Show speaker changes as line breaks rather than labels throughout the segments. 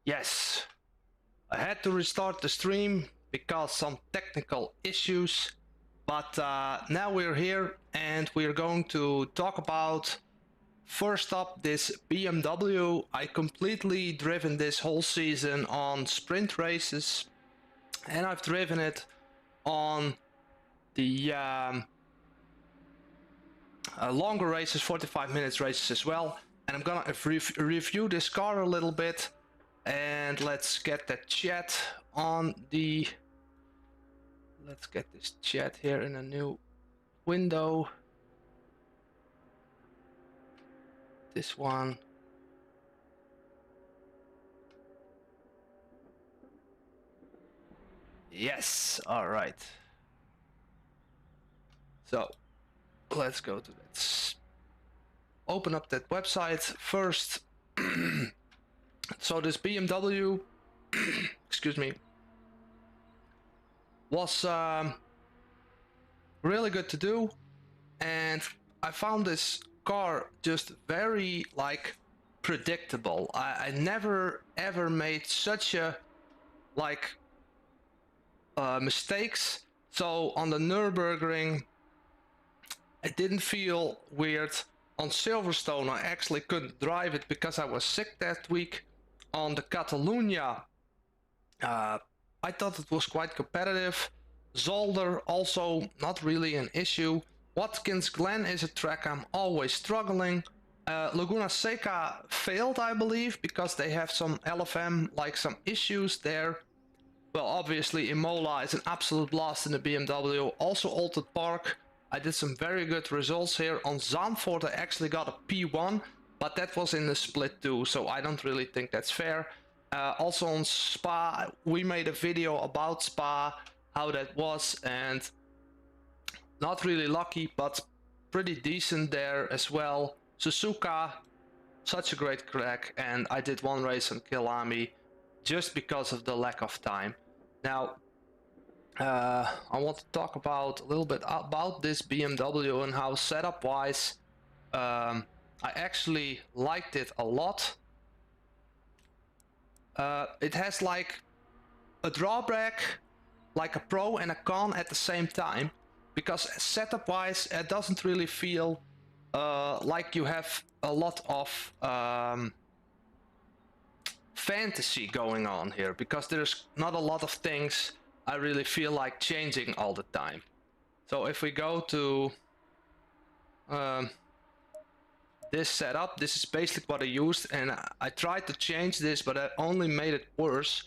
Yes, I had to restart the stream because some technical issues, but now we're here and we're going to talk about, first up, this BMW. I completely driven this whole season on sprint races, and I've driven it on the longer races, 45 minutes races as well. And I'm gonna review this car a little bit, and let's get that chat on the, let's get this chat here in a new window. This one. Yes, all right. So let's go to that. Open up that website first. So this BMW, excuse me, was really good to do, and I found this car just very like predictable. I never ever made such a like mistakes. So on the Nürburgring, it didn't feel weird. On Silverstone, I actually couldn't drive it because I was sick that week. On the Catalunya, I thought it was quite competitive. Zolder, also not really an issue. Watkins Glen is a track I'm always struggling. Laguna Seca failed, I believe, because they have some LFM, like some issues there. Well, obviously Imola is an absolute blast in the BMW. Also Alton Park, I did some very good results here. On Zandvoort, I actually got a P1, but that was in the split too, so I don't really think that's fair. Also on Spa, we made a video about Spa, how that was, and not really lucky, but pretty decent there as well. Suzuka, such a great crack, and I did one race on Kilami just because of the lack of time. Now, I want to talk about a little bit about this BMW and how setup-wise I actually liked it a lot. It has like a drawback, like a pro and a con at the same time, because setup-wise it doesn't really feel like you have a lot of fantasy going on here, because there's not a lot of things I really feel like changing all the time. So if we go to this setup, this is basically what I used, and I tried to change this, but I only made it worse.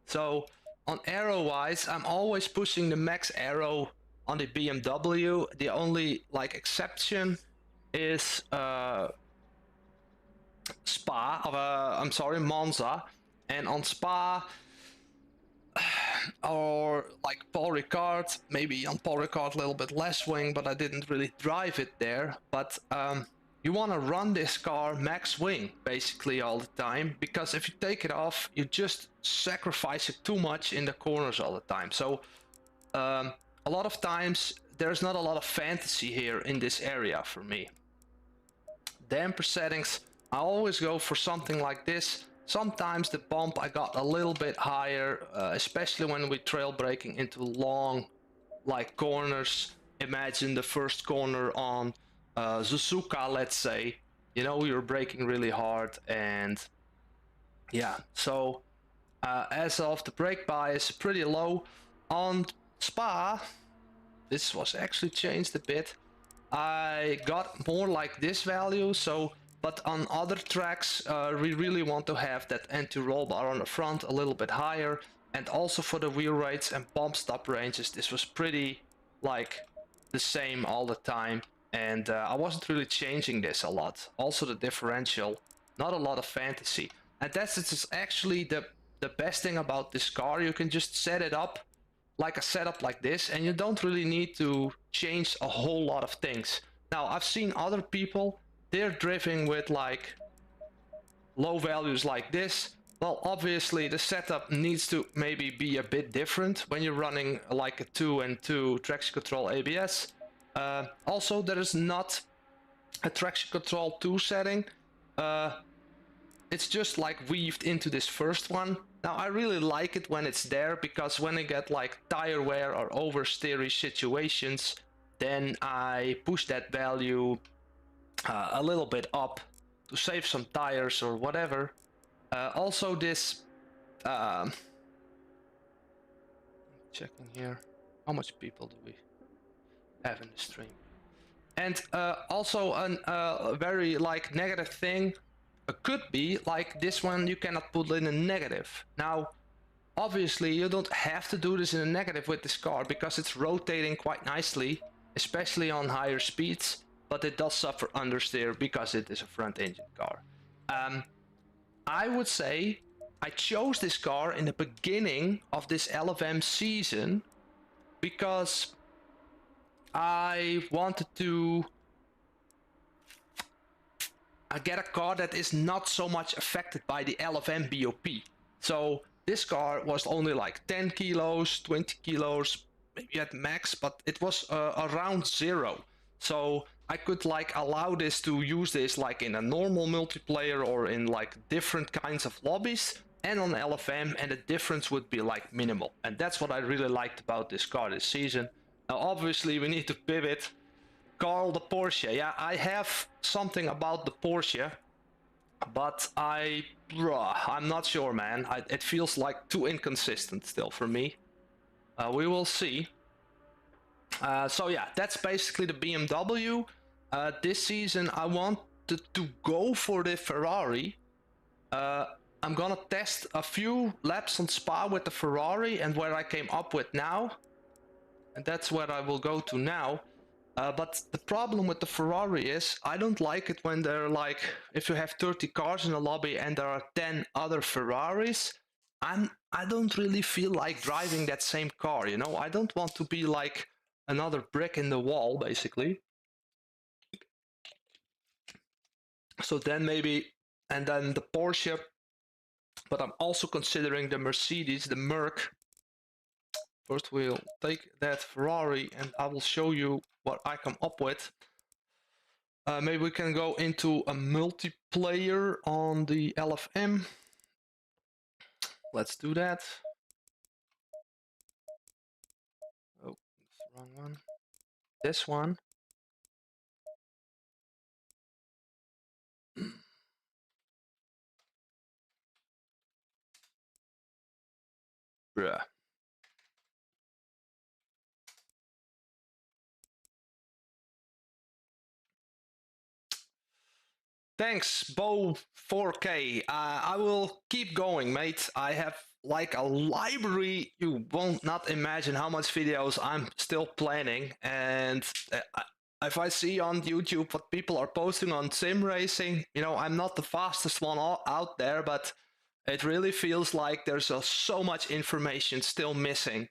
So on aero wise, I'm always pushing the max aero on the BMW. The only like exception is Monza. And on Spa, or like Paul Ricard, maybe on Paul Ricard a little bit less wing, but I didn't really drive it there. But you want to run this car max wing basically all the time, because if you take it off, you just sacrifice it too much in the corners all the time. So a lot of times there's not a lot of fantasy here in this area for me. Damper settings, I always go for something like this. Sometimes the bump I got a little bit higher, especially when we trail braking into long like corners. Imagine the first corner on Suzuka, let's say, you know, we were braking really hard, and yeah, so as of the brake bias, pretty low. On Spa, this was actually changed a bit. I got more like this value, so, but on other tracks, we really want to have that anti-roll bar on the front a little bit higher, and also for the wheel rates and bump stop ranges, this was pretty like the same all the time, and I wasn't really changing this a lot. Also the differential, not a lot of fantasy, and that's just actually the best thing about this car. You can just set it up like a setup like this, and you don't really need to change a whole lot of things. Now, I've seen other people, they're driving with like low values like this. Well, obviously the setup needs to maybe be a bit different when you're running like a 2 and 2 traction control ABS. Also, there is not a traction control 2 setting. it's just like weaved into this first one. Now I really like it when it's there, because when I get like tire wear or oversteery situations, then I push that value a little bit up to save some tires or whatever. Also this checking here, how much people do we have in the stream? And also a very like negative thing could be like this one, you cannot put in a negative. Now obviously you don't have to do this in a negative with this car, because it's rotating quite nicely, especially on higher speeds, but it does suffer understeer because it is a front engine car. I would say I chose this car in the beginning of this LFM season because I wanted to get a car that is not so much affected by the LFM BOP. So this car was only like 10 kilos, 20 kilos, maybe at max, but it was around 0. So I could like allow this to use this like in a normal multiplayer or in like different kinds of lobbies and on LFM, and the difference would be like minimal. And that's what I really liked about this car this season. Now obviously we need to pivot. Carl, the Porsche. Yeah, I have something about the Porsche, but I'm not sure, man. It feels like too inconsistent still for me. We will see. So yeah, that's basically the BMW. This season I wanted to go for the Ferrari. I'm gonna test a few laps on Spa with the Ferrari and where I came up with now. And that's where I will go to now. But the problem with the Ferrari is I don't like it when they're like, if you have 30 cars in a lobby and there are 10 other Ferraris, I don't really feel like driving that same car, you know? I don't want to be like another brick in the wall, basically. So then maybe, and then the Porsche, but I'm also considering the Mercedes, the Merc. First we'll take that Ferrari and I will show you what I come up with. Maybe we can go into a multiplayer on the LFM. Let's do that. Oh, that's the wrong one. This one. Bruh. Thanks, Bo 4K. I will keep going, mate. I have like a library. You won't not imagine how much videos I'm still planning. And if I see on YouTube what people are posting on sim racing, you know, I'm not the fastest one out there, but it really feels like there's so much information still missing.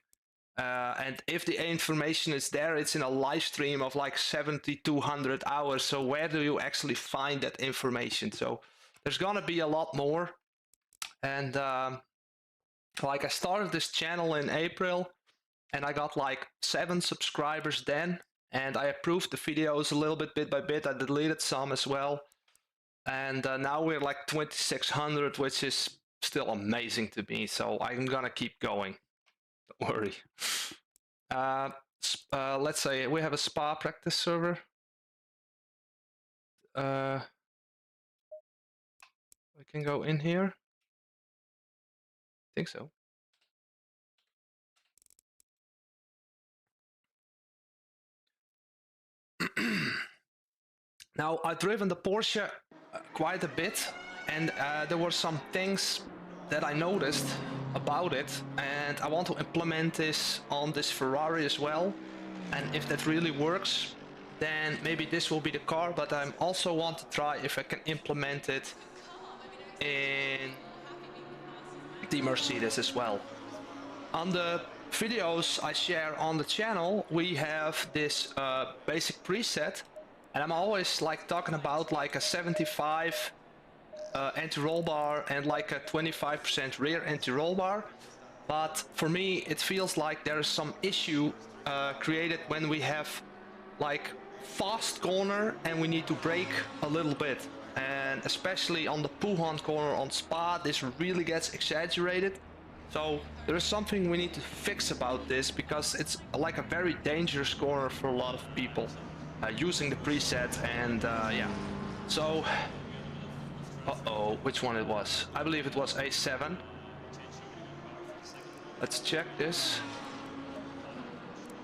And if the information is there, it's in a live stream of like 7,200 hours. So where do you actually find that information? So there's gonna be a lot more. And like I started this channel in April and I got like 7 subscribers then. And I improved the videos a little bit by bit. I deleted some as well. And now we're like 2,600, which is still amazing to me. So I'm gonna keep going. Don't worry. Let's say we have a Spa practice server. We can go in here. I think so. Now I've driven the Porsche quite a bit, and there were some things that I noticed about it, and I want to implement this on this Ferrari as well. And if that really works, then maybe this will be the car, but I also want to try if I can implement it in the Mercedes as well. On the videos I share on the channel, we have this basic preset, and I'm always like talking about like a 75 anti-roll bar and like a 25% rear anti-roll bar. But for me it feels like there is some issue created when we have like fast corner and we need to brake a little bit. And especially on the Puhan corner on Spa, this really gets exaggerated. So there is something we need to fix about this, because it's like a very dangerous corner for a lot of people using the preset. And yeah, so which one it was? I believe it was A7. Let's check this.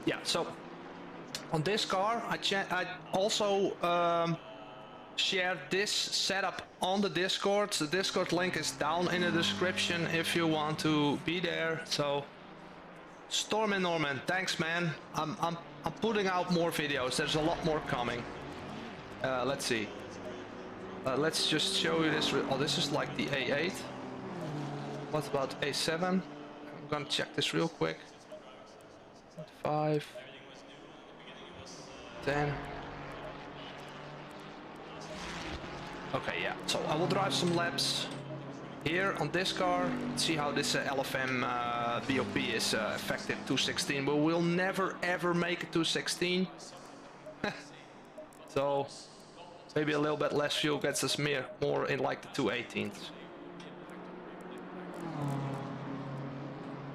Yeah, so on this car I also shared this setup on the Discord. The Discord link is down in the description if you want to be there. So Stormin Norman, thanks man. I'm putting out more videos. There's a lot more coming. Let's see. Let's just show you this. Oh, this is like the A8. What about A7? I'm gonna check this real quick. 5, 10. Okay, yeah. So I will drive some laps here on this car. See how this LFM BOP is affected 216. But we'll never ever make it 216. So maybe a little bit less fuel gets us more in like the 218s.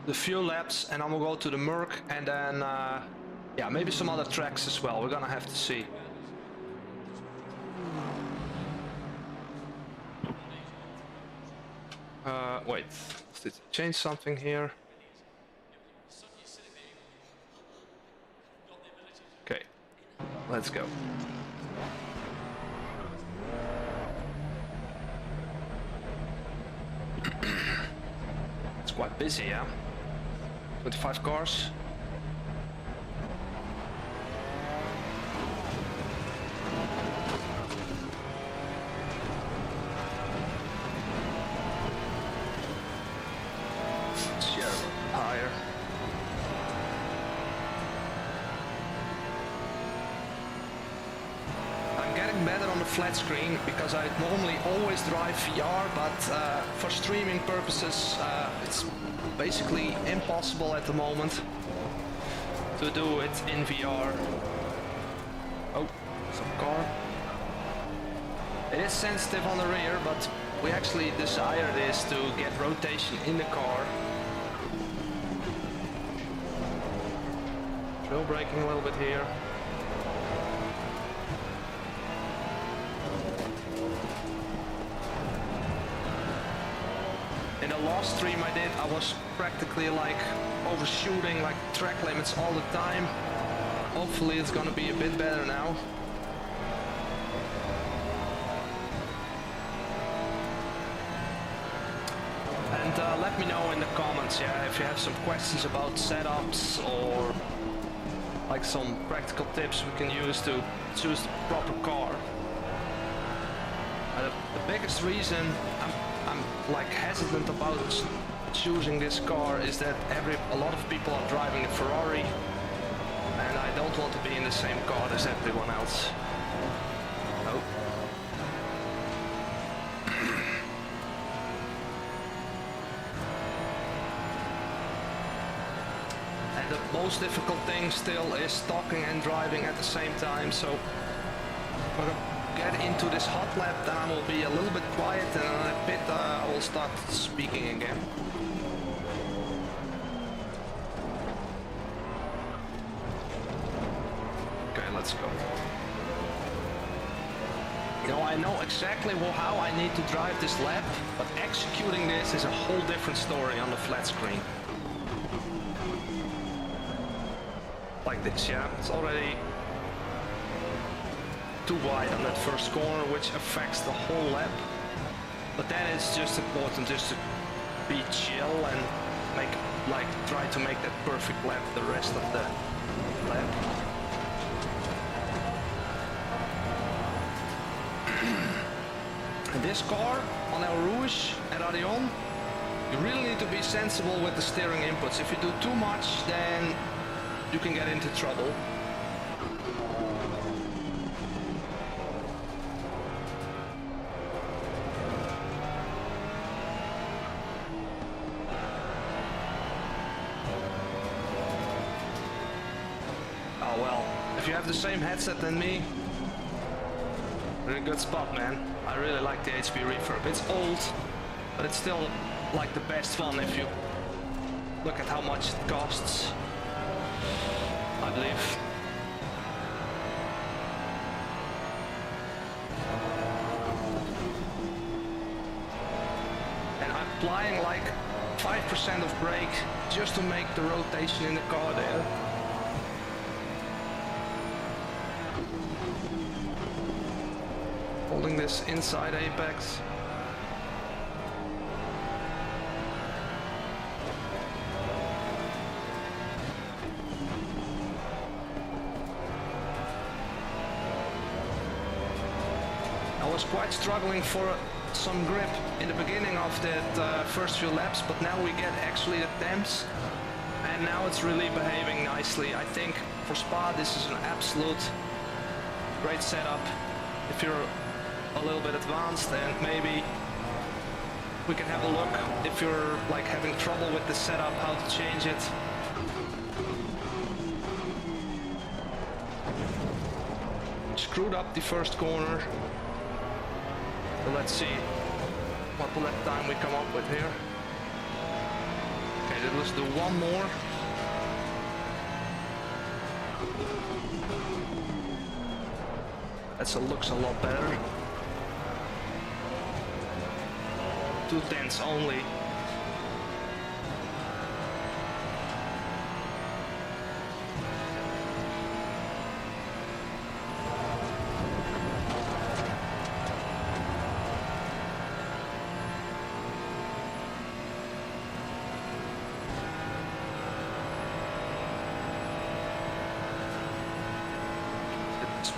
The few laps, and I'm gonna go to the Merc, and then yeah, maybe some other tracks as well. We're gonna have to see. Wait, did it change something here? Okay, let's go. It's quite busy, yeah? 25 cars. Share higher. I'm getting better on the flat screen because I normally always drive VR, but for streaming purposes it's basically impossible at the moment to do it in VR. Oh, some car. It is sensitive on the rear, but we actually desire this to get rotation in the car. Trail braking a little bit here. In the last stream I did, I was practically like overshooting like track limits all the time. Hopefully it's gonna be a bit better now. And let me know in the comments, yeah, if you have some questions about setups or like some practical tips we can use to choose the proper car. The biggest reason I'm like hesitant about choosing this car is that a lot of people are driving a Ferrari, and I don't want to be in the same car as everyone else. Oh. And the most difficult thing still is talking and driving at the same time, so if I get into this hot lap, then I will be a little bit quiet, and in a bit I will start speaking again. Okay, let's go. You know, I know exactly how I need to drive this lap, but executing this is a whole different story on the flat screen. Like this, yeah, it's already too wide on that first corner, which affects the whole lap. But then it's just important just to be chill and try to make that perfect lap the rest of the lap. And this car on El Rouge and Arion, you really need to be sensible with the steering inputs. If you do too much, then you can get into trouble. Oh well, if if you have the same headset than me, you're in a good spot, man. I really like the HP reverb. It's old, but it's still like the best one if you look at how much it costs, I believe. And I'm applying like 5% of brake just to make the rotation in the car there. Holding this inside apex. I was quite struggling for some grip in the beginning of that first few laps, but now we get actually the Thanx, and now it's really behaving nicely. I think for Spa this is an absolute great setup. If you're a little bit advanced, and maybe we can have a look if you're like having trouble with the setup, how to change it. Screwed up the first corner. So let's see what lap time we come up with here. Okay, let's do one more. That looks a lot better. 2 tenths only.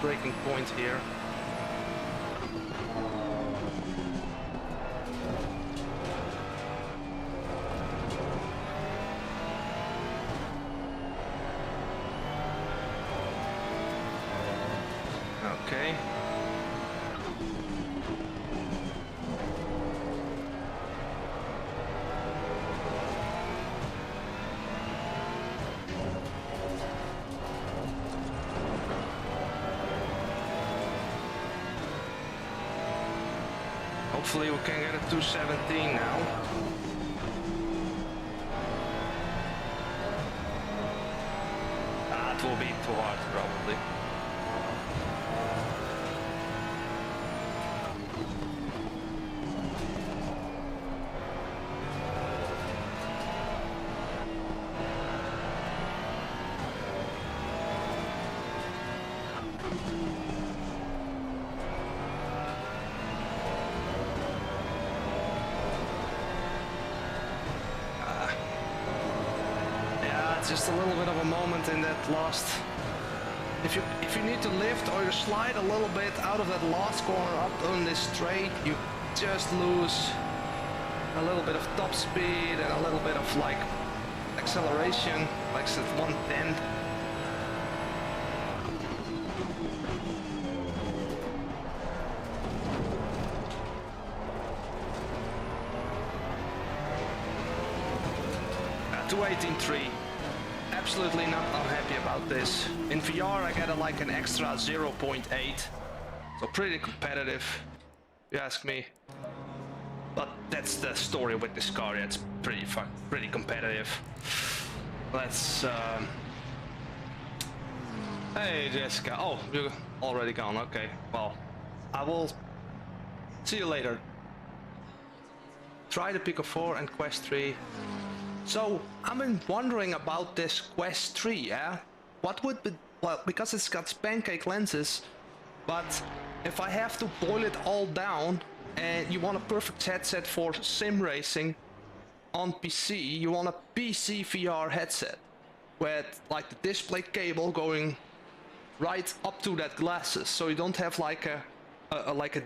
Breaking point here. Okay. Hopefully we can get a 217 now. It will be too hard probably. Just a little bit of a moment in that last. If you need to lift or you slide a little bit out of that last corner up on this straight, you just lose a little bit of top speed and a little bit of like acceleration, like at 110. At 218.3. Absolutely not unhappy about this. In VR I get like an extra 0.8, so pretty competitive, if you ask me. But that's the story with this car. It's pretty fun, pretty competitive. Let's. Hey Jessica. Oh, you're already gone. Okay. Well, I will see you later. Try the Pico 4 and Quest 3. So, I've been wondering about this Quest 3, yeah? What would be, well, because it's got pancake lenses, but if I have to boil it all down, and you want a perfect headset for sim racing on PC, you want a PC VR headset, with like the display cable going right up to that glasses, so you don't have like a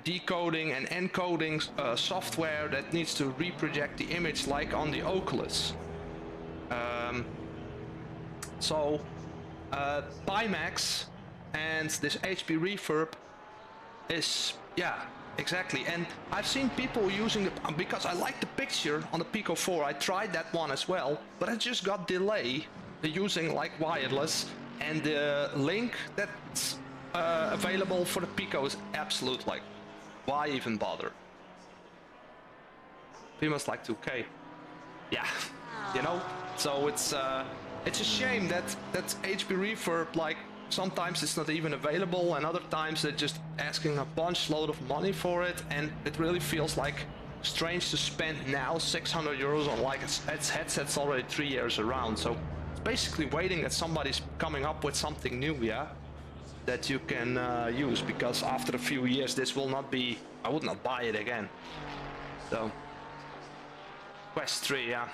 decoding and encoding software that needs to reproject the image like on the Oculus. So Pimax and this HP reverb is, yeah, exactly. And I've seen people using it because I like the picture on the Pico 4. I tried that one as well, but I just got delay using like wireless, and the link that's available for the Pico is absolute, like, why even bother? Females like 2K. Yeah, you know, so it's a shame that HB Refurb, like, sometimes it's not even available, and other times they're just asking a bunch load of money for it, and it really feels like strange to spend now 600 euros on like its headset's already 3 years around. So it's basically waiting that somebody's coming up with something new, yeah, that you can use, because after a few years this will not be, I would not buy it again. So Quest 3, yeah.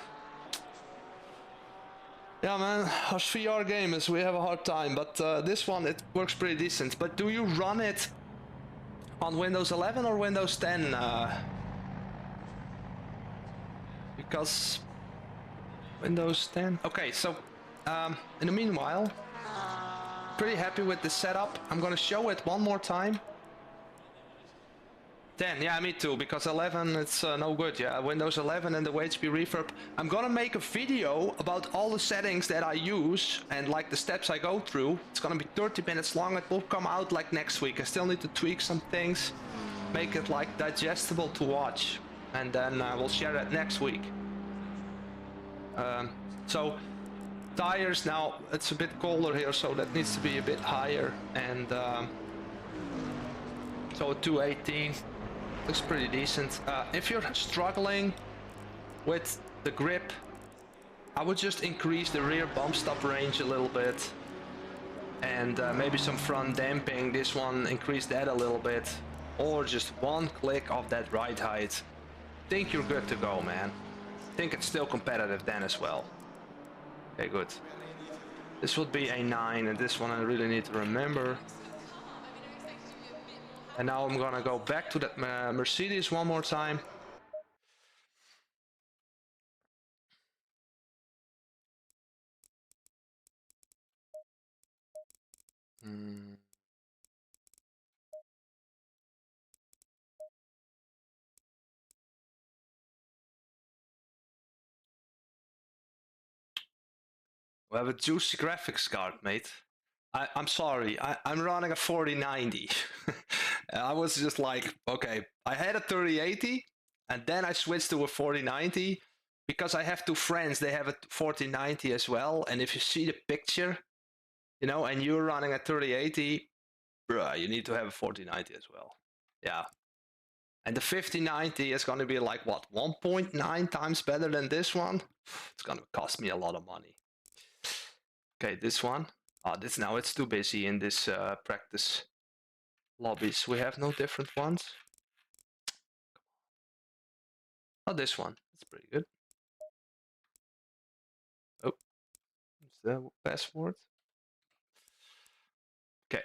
Yeah, man, us VR gamers, we have a hard time, but this one, it works pretty decent. But do you run it on Windows 11 or Windows 10? Because Windows 10. Okay, so in the meanwhile, pretty happy with the setup. I'm gonna show it one more time. 10, yeah, me too, because 11, it's no good, yeah. Windows 11 and the HP Refurb. I'm gonna make a video about all the settings that I use and like the steps I go through. It's gonna be 30 minutes long. It will come out like next week. I still need to tweak some things, make it like digestible to watch, and then we'll share it next week. So tires, now it's a bit colder here, so that needs to be a bit higher, and so 218 looks pretty decent. If you're struggling with the grip, I would just increase the rear bump stop range a little bit, and maybe some front damping. This one, increase that a little bit, or just one click of that ride height. Think you're good to go, man. Think it's still competitive then as well. Okay, good. This would be a 9, and this one I really need to remember. And now I'm gonna go back to that Mercedes one more time. We have a juicy graphics card, mate. I'm sorry, I'm running a 4090. I was just like, okay, I had a 3080, and then I switched to a 4090, because I have two friends, they have a 4090 as well, and if you see the picture, you know, and you're running a 3080, bruh, you need to have a 4090 as well. Yeah. And the 5090 is going to be like, what, 1.9 times better than this one? It's going to cost me a lot of money. Okay, this one. This now it's too busy in this practice lobbies. We have no different ones. Oh, this one. It's pretty good. Oh, it's the password. Okay.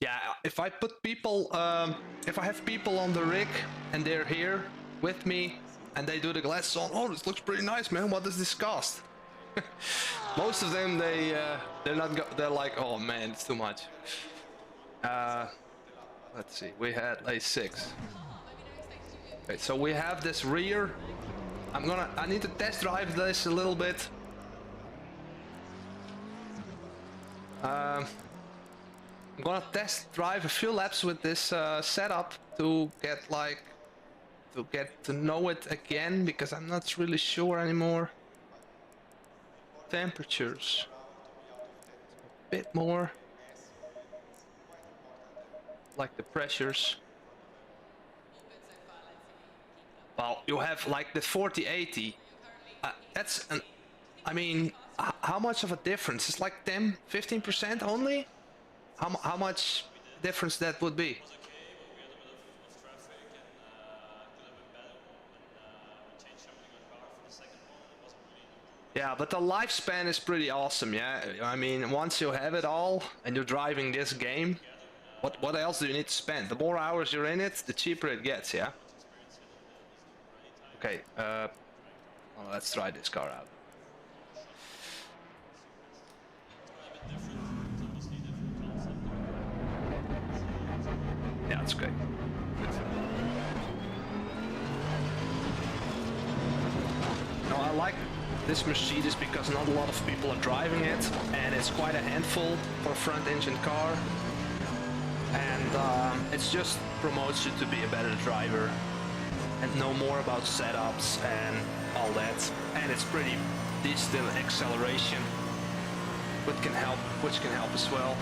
Yeah, if I put people, if I have people on the rig and they're here with me and they do the glasses on, oh, this looks pretty nice, man. What does this cost? Most of them, they're not. They're like, oh man, it's too much. Let's see. We had a 6. Okay, so we have this rear. I need to test drive this a little bit. I'm gonna test drive a few laps with this setup to get to know it again, because I'm not really sure anymore. Temperatures a bit more, like the pressures. Well, you have like the 4080. That's an, I mean, how much of a difference? It's like 10-15% only. How much difference that would be? Yeah, but the lifespan is pretty awesome, yeah? I mean, once you have it all and you're driving this game, what else do you need to spend? The more hours you're in it, the cheaper it gets, yeah? Okay, well, let's try this car out. Yeah, it's great. No, I like this Mercedes because not a lot of people are driving it, and it's quite a handful for a front engine car. And it just promotes you to be a better driver and know more about setups and all that. And it's pretty decent acceleration, which can help as well.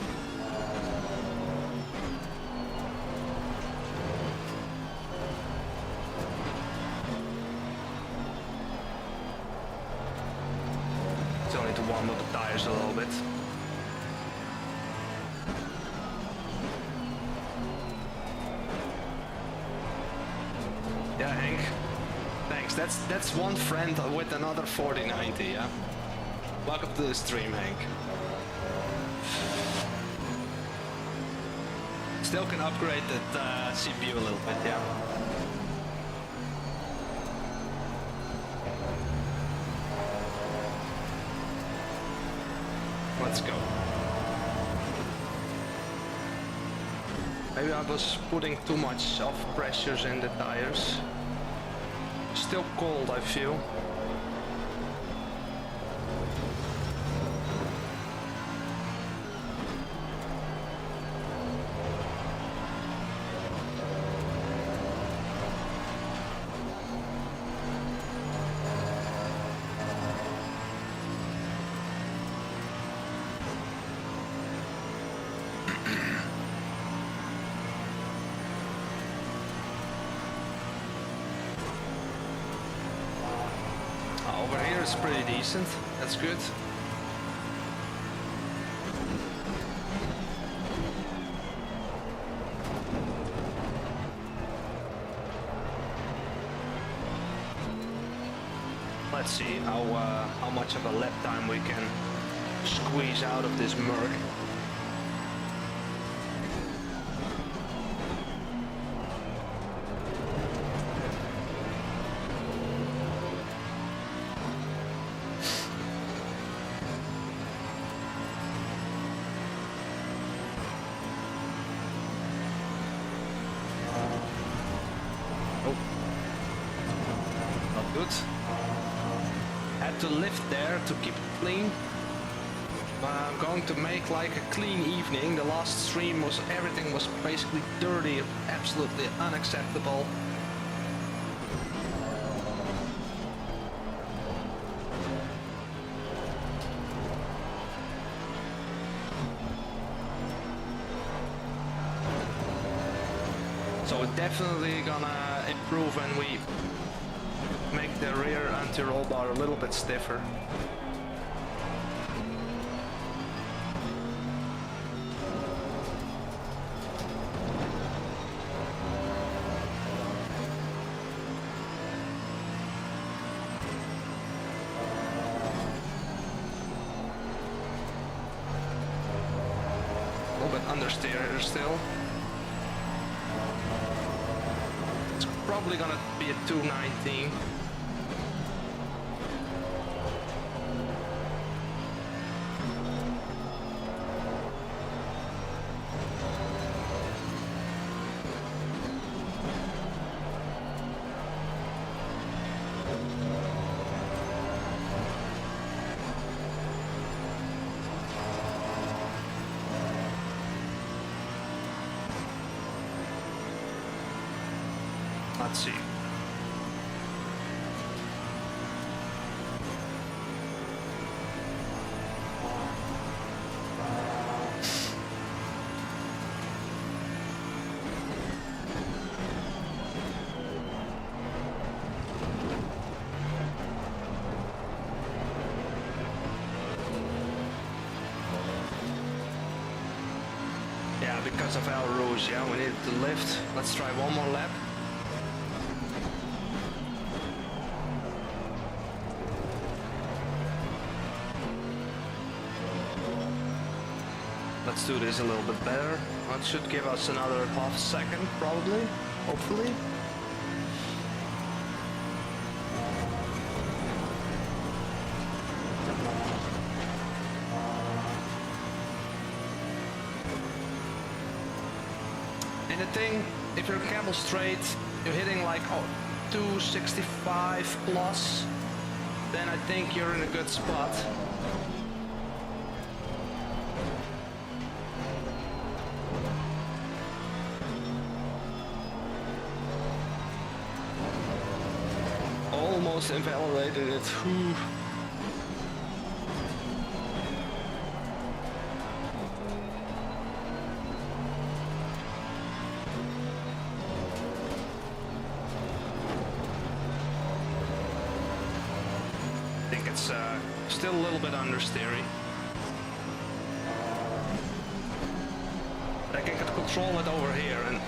Still need to warm up the tires a little bit. Yeah, Hank. Thanks. That's one friend with another 4090. Yeah. Welcome to the stream, Hank. Still can upgrade that CPU a little bit. Yeah. Let's go. Maybe I was putting too much soft pressures in the tires. Still cold, I feel. Over here is pretty decent, that's good. Let's see how much of a lap time we can squeeze out of this Merc. To lift there to keep it clean. I'm going to make like a clean evening. The last stream was everything was basically dirty, absolutely unacceptable. So we're definitely gonna improve when we make the rear anti-roll bar a little bit stiffer. A little bit understeer still. It's probably gonna be a 219. Let's see. Yeah, because of our rules, yeah, we need to lift. Let's try one more lap. Let's do this a little bit better. That should give us another half second, probably, hopefully. And the thing, if you're camel straight, you're hitting like 265 plus. then I think you're in a good spot. Almost invalidated it. Whew. I think it's still a little bit understeery. But I can control it over here, and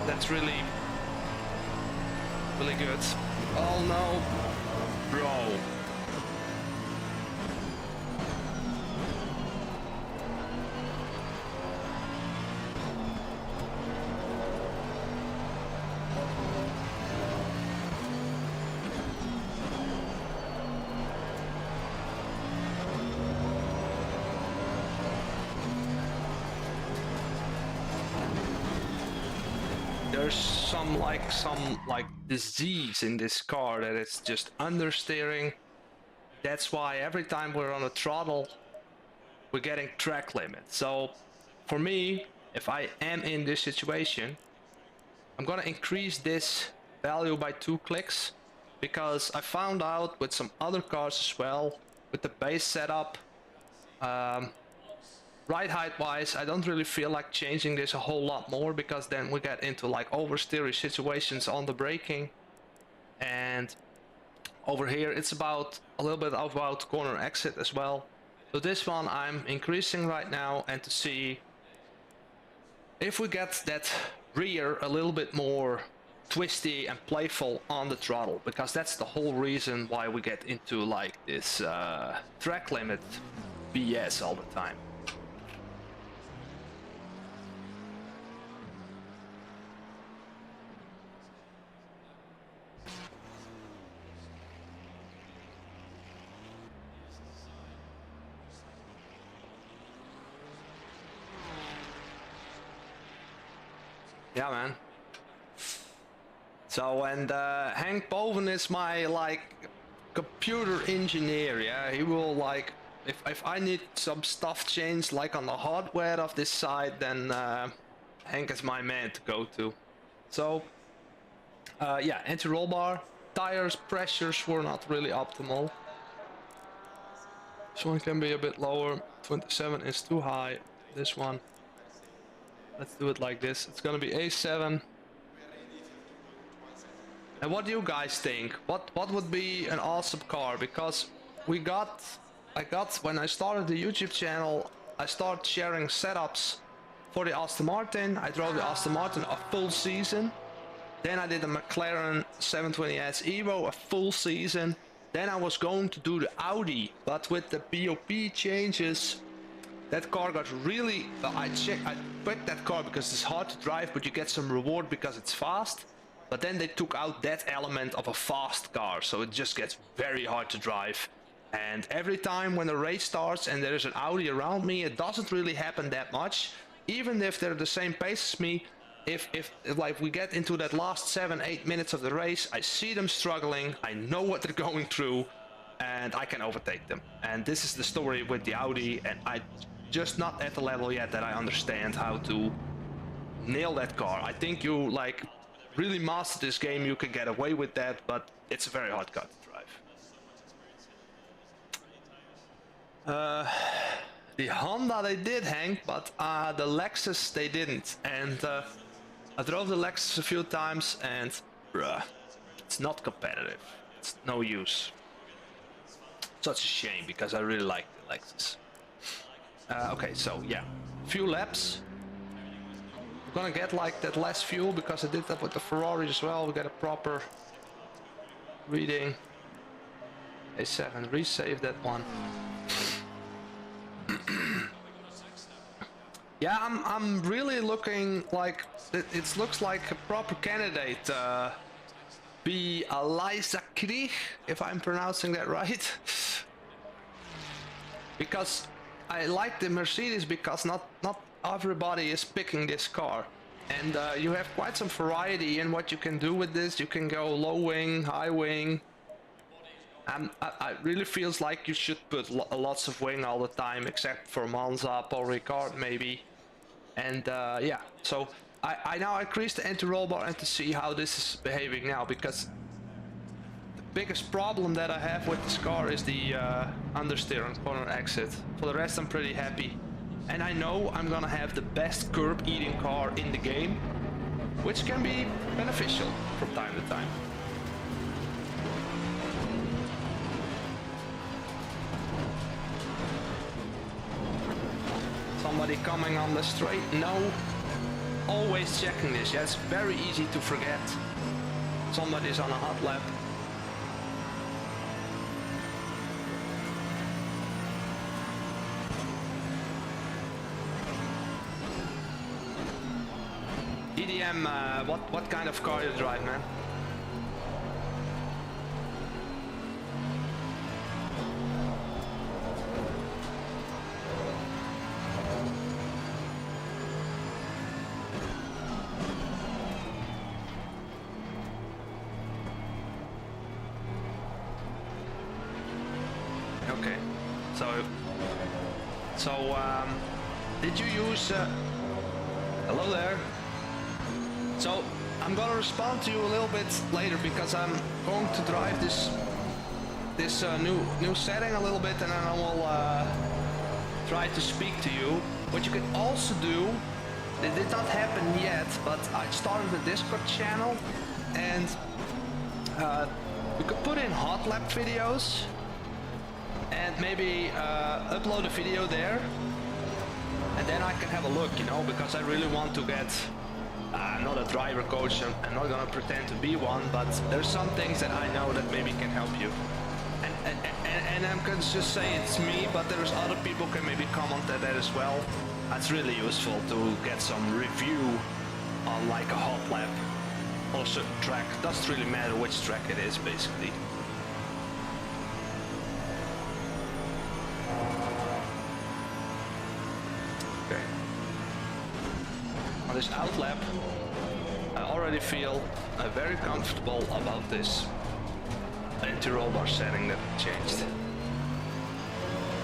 that's really good. Oh no, bro. There's some disease in this car that it's just understeering. That's why every time we're on a throttle, we're getting track limit. So for me, if I am in this situation, I'm gonna increase this value by 2 clicks, because I found out with some other cars as well, with the base setup, ride height wise, I don't really feel like changing this a whole lot more, because then we get into like oversteery situations on the braking. And over here it's about a little bit about corner exit as well. So this one I'm increasing right now, and to see if we get that rear a little bit more twisty and playful on the throttle, because that's the whole reason why we get into like this track limit BS all the time. Yeah, man. So, and Hank Boven is my like computer engineer. Yeah, he will like, if I need some stuff changed like on the hardware of this side, then Hank is my man to go to. So yeah, anti-roll bar, tires pressures were not really optimal. This one can be a bit lower. 27 is too high. This one, let's do it like this. It's gonna be A7. And what do you guys think? What would be an awesome car? Because I got when I started the YouTube channel, I started sharing setups for the Aston Martin. I drove the Aston Martin a full season. Then I did the McLaren 720S Evo a full season. Then I was going to do the Audi, but with the BOP changes, that car got really, I picked that car because it's hard to drive, but you get some reward because it's fast. But then they took out that element of a fast car, so it just gets very hard to drive. And every time when the race starts and there is an Audi around me, it doesn't really happen that much. Even if they're the same pace as me, if like we get into that last 7-8 minutes of the race, I see them struggling, I know what they're going through, and I can overtake them. And this is the story with the Audi, and I just not at the level yet that I understand how to nail that car. I think you like really master this game, you can get away with that, but it's a very hard car to drive. The Honda they did, Hank, but the Lexus they didn't. And I drove the Lexus a few times, and bruh, it's not competitive. It's no use. Such a shame, because I really like the Lexus. Okay, so yeah, few laps. We're gonna get like that less fuel, because I did that with the Ferrari as well. We get a proper reading. A7, resave that one. Yeah, I'm really looking like it looks like a proper candidate. Be Eliza Krieg, if I'm pronouncing that right. Because I like the Mercedes, because not everybody is picking this car, and you have quite some variety in what you can do with this. You can go low wing, high wing, I really feels like you should put lots of wing all the time, except for Monza, Paul Ricard maybe. And yeah, so I now increase the anti-roll bar and to see how this is behaving now, because the biggest problem that I have with this car is the understeer and corner exit. For the rest, I'm pretty happy. And I know I'm gonna have the best curb eating car in the game, which can be beneficial from time to time. Somebody coming on the straight? No. Always checking this. Yeah, it's very easy to forget. Somebody's on a hot lap. EDM, what kind of car you drive, man? Okay, so did you use? Hello there. So I'm gonna respond to you a little bit later, because I'm going to drive this new setting a little bit, and then I will try to speak to you. What you can also do, it did not happen yet, but I started a Discord channel, and you could put in hot lap videos and maybe upload a video there, and then I can have a look, you know, because I really want to get. I'm not a driver coach, I'm not gonna pretend to be one, but there's some things that I know that maybe can help you. And I'm gonna just say it's me, but there's other people can maybe comment at that as well. That's really useful to get some review on like a hot lap or a certain track. Doesn't really matter which track it is, basically. Okay. On this out lap, I already feel very comfortable about this anti-roll bar setting that we changed.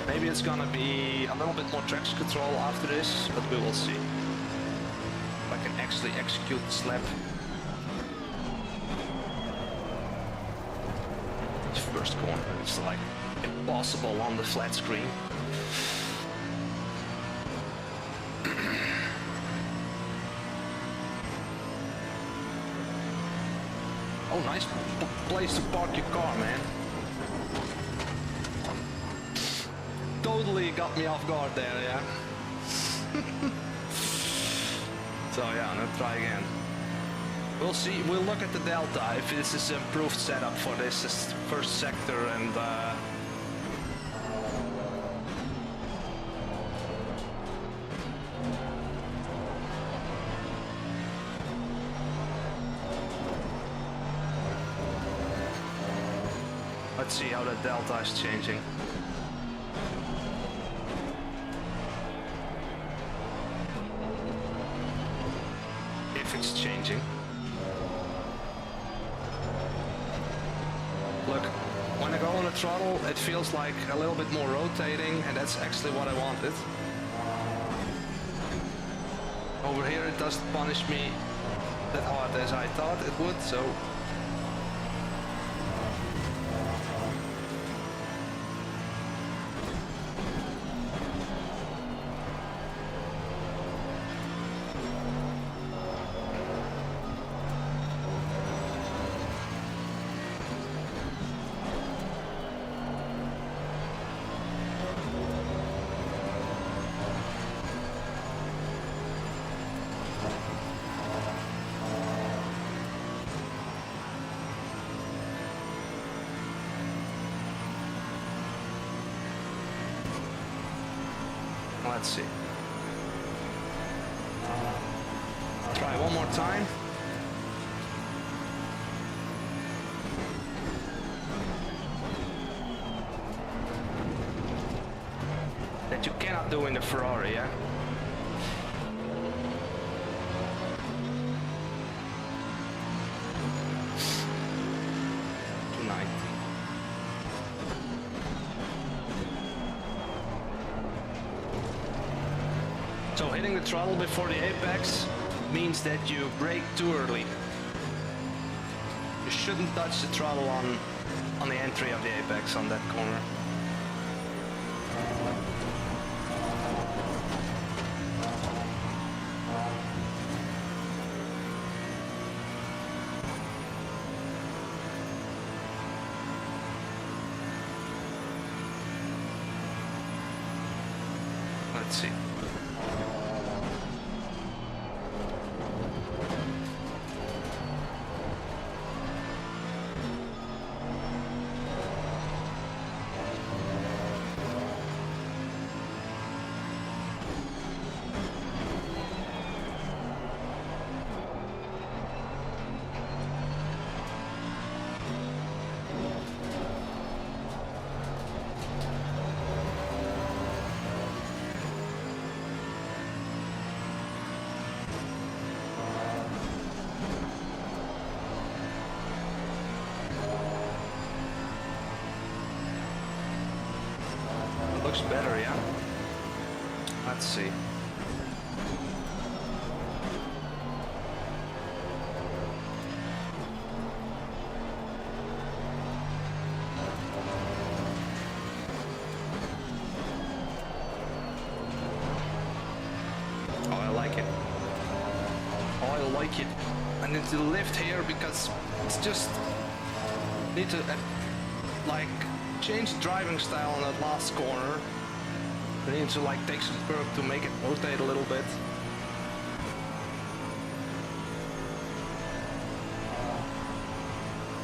Maybe it's gonna be a little bit more traction control after this, but we will see. If I can actually execute this lap. This first corner, it's like impossible on the flat screen. Oh, nice place to park your car, man. Totally got me off guard there, yeah. So yeah, let's try again. We'll see, we'll look at the delta, if this is improved setup for this first sector, and let's see how the delta is changing. If it's changing. Look, when I go on the throttle, it feels like a little bit more rotating, and that's actually what I wanted. Over here it doesn't punish me that hard as I thought it would, so let's see. Try one more time. That you cannot do in the Ferrari, yeah? hitting the throttle before the apex means that you brake too early. You shouldn't touch the throttle on the entry of the apex on that corner. Let's see. Looks better, yeah? Let's see. Oh, I like it. Oh, I like it. I need to lift here because it's just need to like change driving style on that last corner. I need to like take some curb to make it rotate a little bit.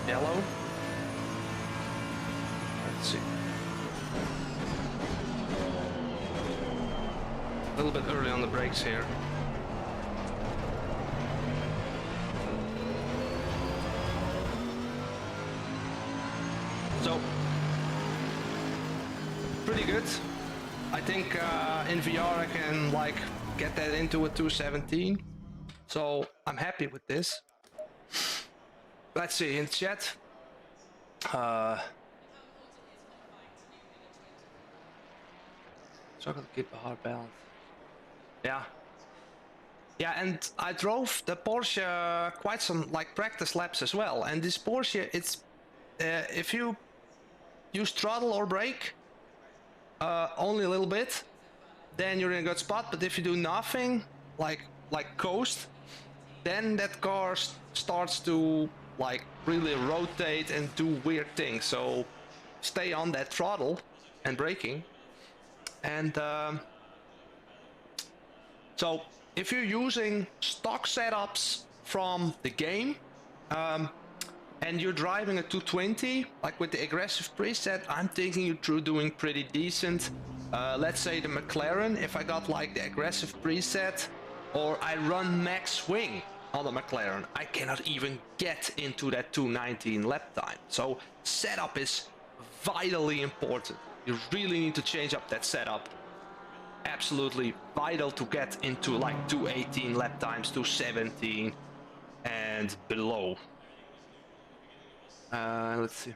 Yellow. Let's see. A little bit early on the brakes here. So pretty good. I think in VR I can like get that into a 217. So I'm happy with this. Let's see in chat. Struggle to keep a hard balance. Yeah. Yeah, and I drove the Porsche quite some like practice laps as well. And this Porsche, it's if you use throttle or brake only a little bit, then you're in a good spot. But if you do nothing, like coast, then that car starts to like really rotate and do weird things. So stay on that throttle and braking. And so if you're using stock setups from the game and you're driving a 220 like with the aggressive preset, I'm thinking you're doing pretty decent. Let's say the McLaren, if I got like the aggressive preset or I run max swing on the McLaren, I cannot even get into that 219 lap time. So setup is vitally important. You really need to change up that setup. Absolutely vital to get into like 218 lap times, 217 and below. Let's see.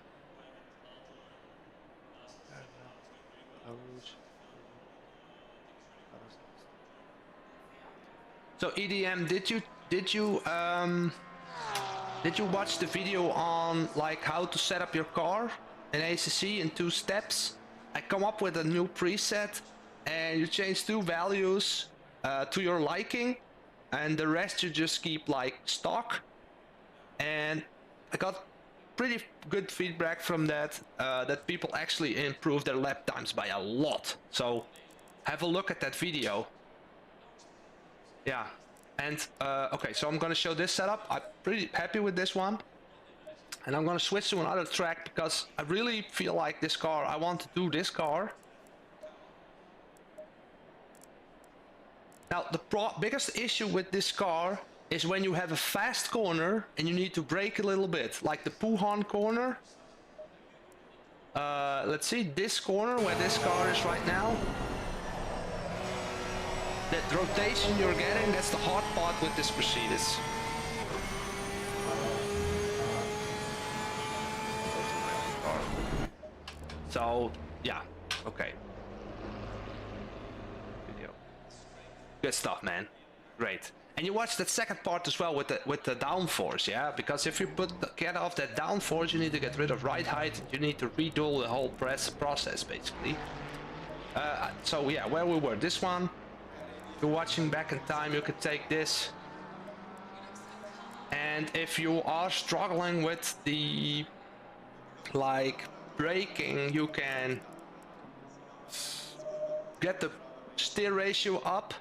So EDM, did you watch the video on like how to set up your car in ACC in 2 steps? I come up with a new preset and you change 2 values to your liking, and the rest you just keep like stock. And I got pretty good feedback from that, that people actually improve their lap times by a lot. So have a look at that video. Yeah. And okay, so I'm gonna show this setup. I'm pretty happy with this one, and I'm gonna switch to another track because I really feel like this car, I want to do this car. Now the biggest issue with this car is when you have a fast corner and you need to brake a little bit, like the Puhan corner. Let's see, this corner where this car is right now. That rotation you're getting, that's the hard part with this Mercedes. So, yeah, okay. Video. Good stuff, man. Great. And you watch that second part as well with the downforce, yeah? Because if you get off that downforce, you need to get rid of right height. You need to redo the whole process, basically. So yeah, where we were, this one. If you're watching back in time, you could take this. And if you are struggling with the like braking, you can get the steer ratio up.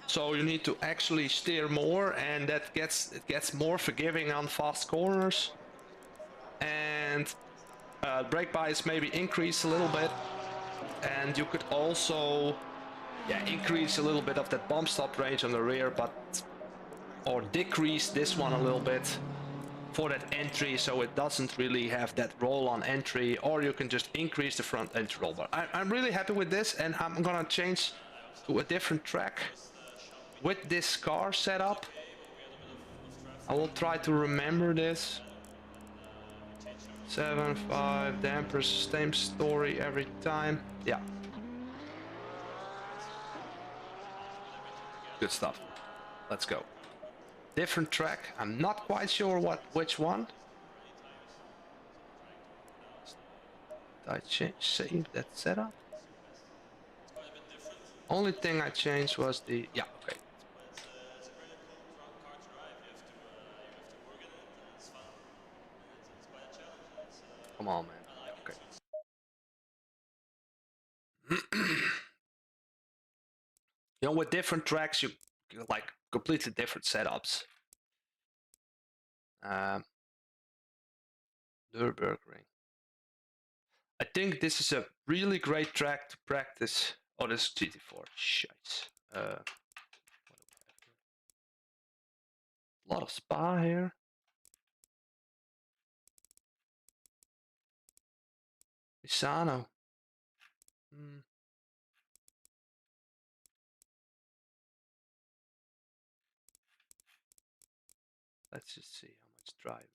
So you need to actually steer more, and it gets more forgiving on fast corners. And brake bias maybe increase a little bit, and you could also increase a little bit of that bump stop range on the rear, or decrease this one a little bit for that entry, so it doesn't really have that roll on entry, or you can just increase the front entry roll bar. I'm really happy with this, and I'm gonna change to a different track with this car setup. I will try to remember this. 7.5 dampers, same story every time. Yeah. Good stuff. Let's go. Different track. I'm not quite sure which one. Did I save that setup? Only thing I changed was the okay. Come on, man. Yeah, okay. You know, with different tracks, you like completely different setups. Nürburgring. I think this is a really great track to practice. Oh, this is GT4. Shite. A lot of Spa here. Misano. Let's just see how much drivers.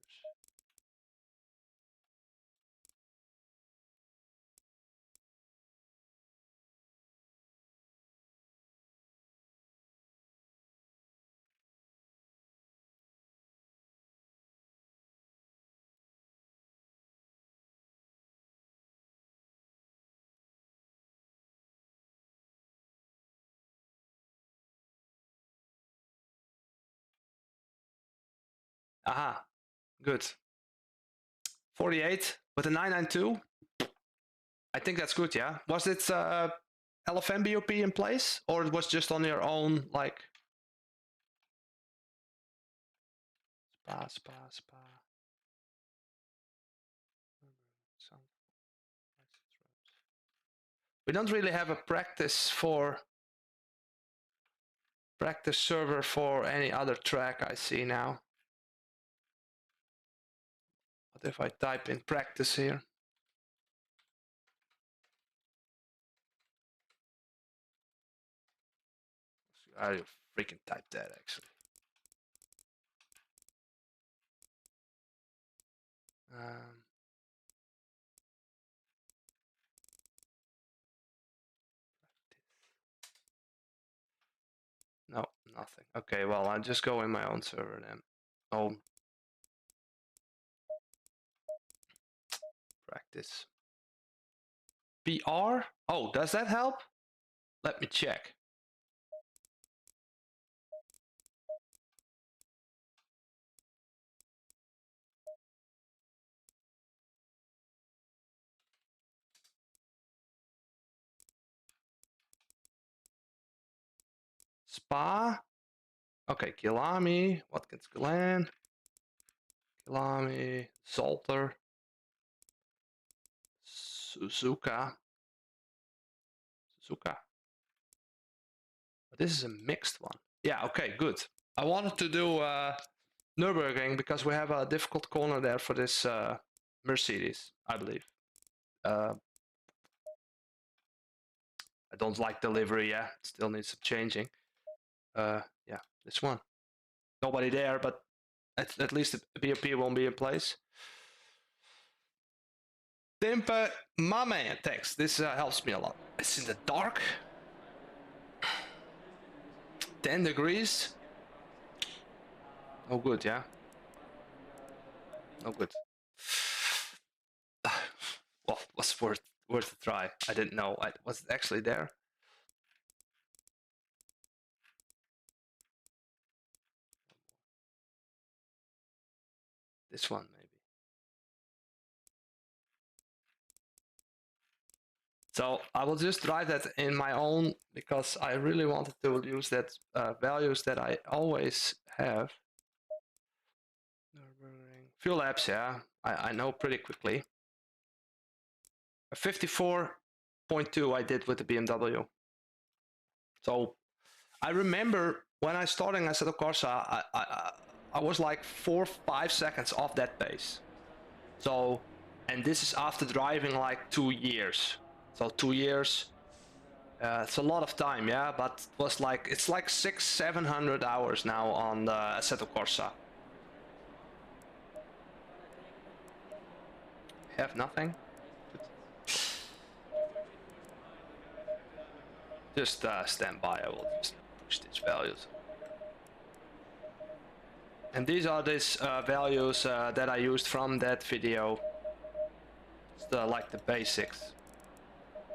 Aha, good. 48 with a 992. I think that's good, yeah. Was it LFM BOP in place, or it was just on your own, like Spa. We don't really have a practice server for any other track I see now. What if I type in practice here? I freaking type that actually. No, nothing. Okay, well, I'll just go in my own server then. Oh, practice. PR? Oh, does that help? Let me check. Spa. Okay, Kilami, Watkins Glen, Kilami, Salter, Suzuka. But this is a mixed one. Yeah, okay, good. I wanted to do Nürburgring because we have a difficult corner there for this Mercedes, I believe. I don't like the livery, yeah. It still needs some changing. Yeah, this one. Nobody there, but at least the BOP won't be in place. Timper, my man, thanks. This helps me a lot. It's in the dark. 10 degrees. No good, yeah. No good. Well, was worth a try. I didn't know. I was actually there. This one maybe. So I will just drive that in my own because I really wanted to use that values that I always have. Few laps, yeah. I know pretty quickly. 54.2 I did with the BMW. So I remember when I started Assetto Corsa, I was like 4-5 seconds off that pace. So, and this is after driving like 2 years. So 2 years, it's a lot of time, yeah. But it was like it's like 600-700 hours now on the Assetto Corsa. Have nothing. Just stand by. I will just push these values. And these are these values that I used from that video. It's like the basics.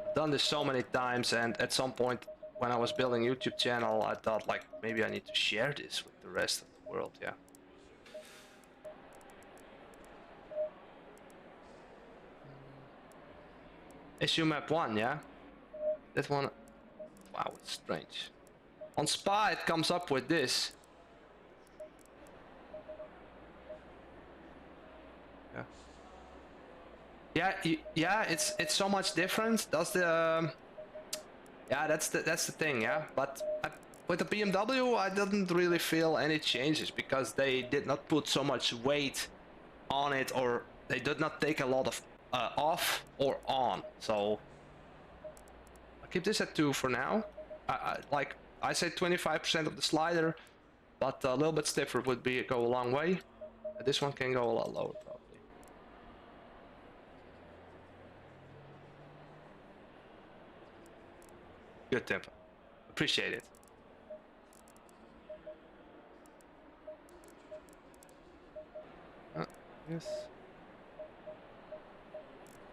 I've done this so many times, and at some point when I was building a YouTube channel, I thought like maybe I need to share this with the rest of the world, yeah. Issue map 1, yeah? That one, wow, it's strange. On Spa it comes up with this. Yeah, it's so much different. That's the yeah, that's the thing, yeah. But with the BMW, I didn't really feel any changes because they did not put so much weight on it, or they did not take a lot of off or on. So I'll keep this at 2 for now. Like I say, 25% of the slider, but a little bit stiffer would go a long way. This one can go a lot lower, probably. Good tempo. Appreciate it. Yes.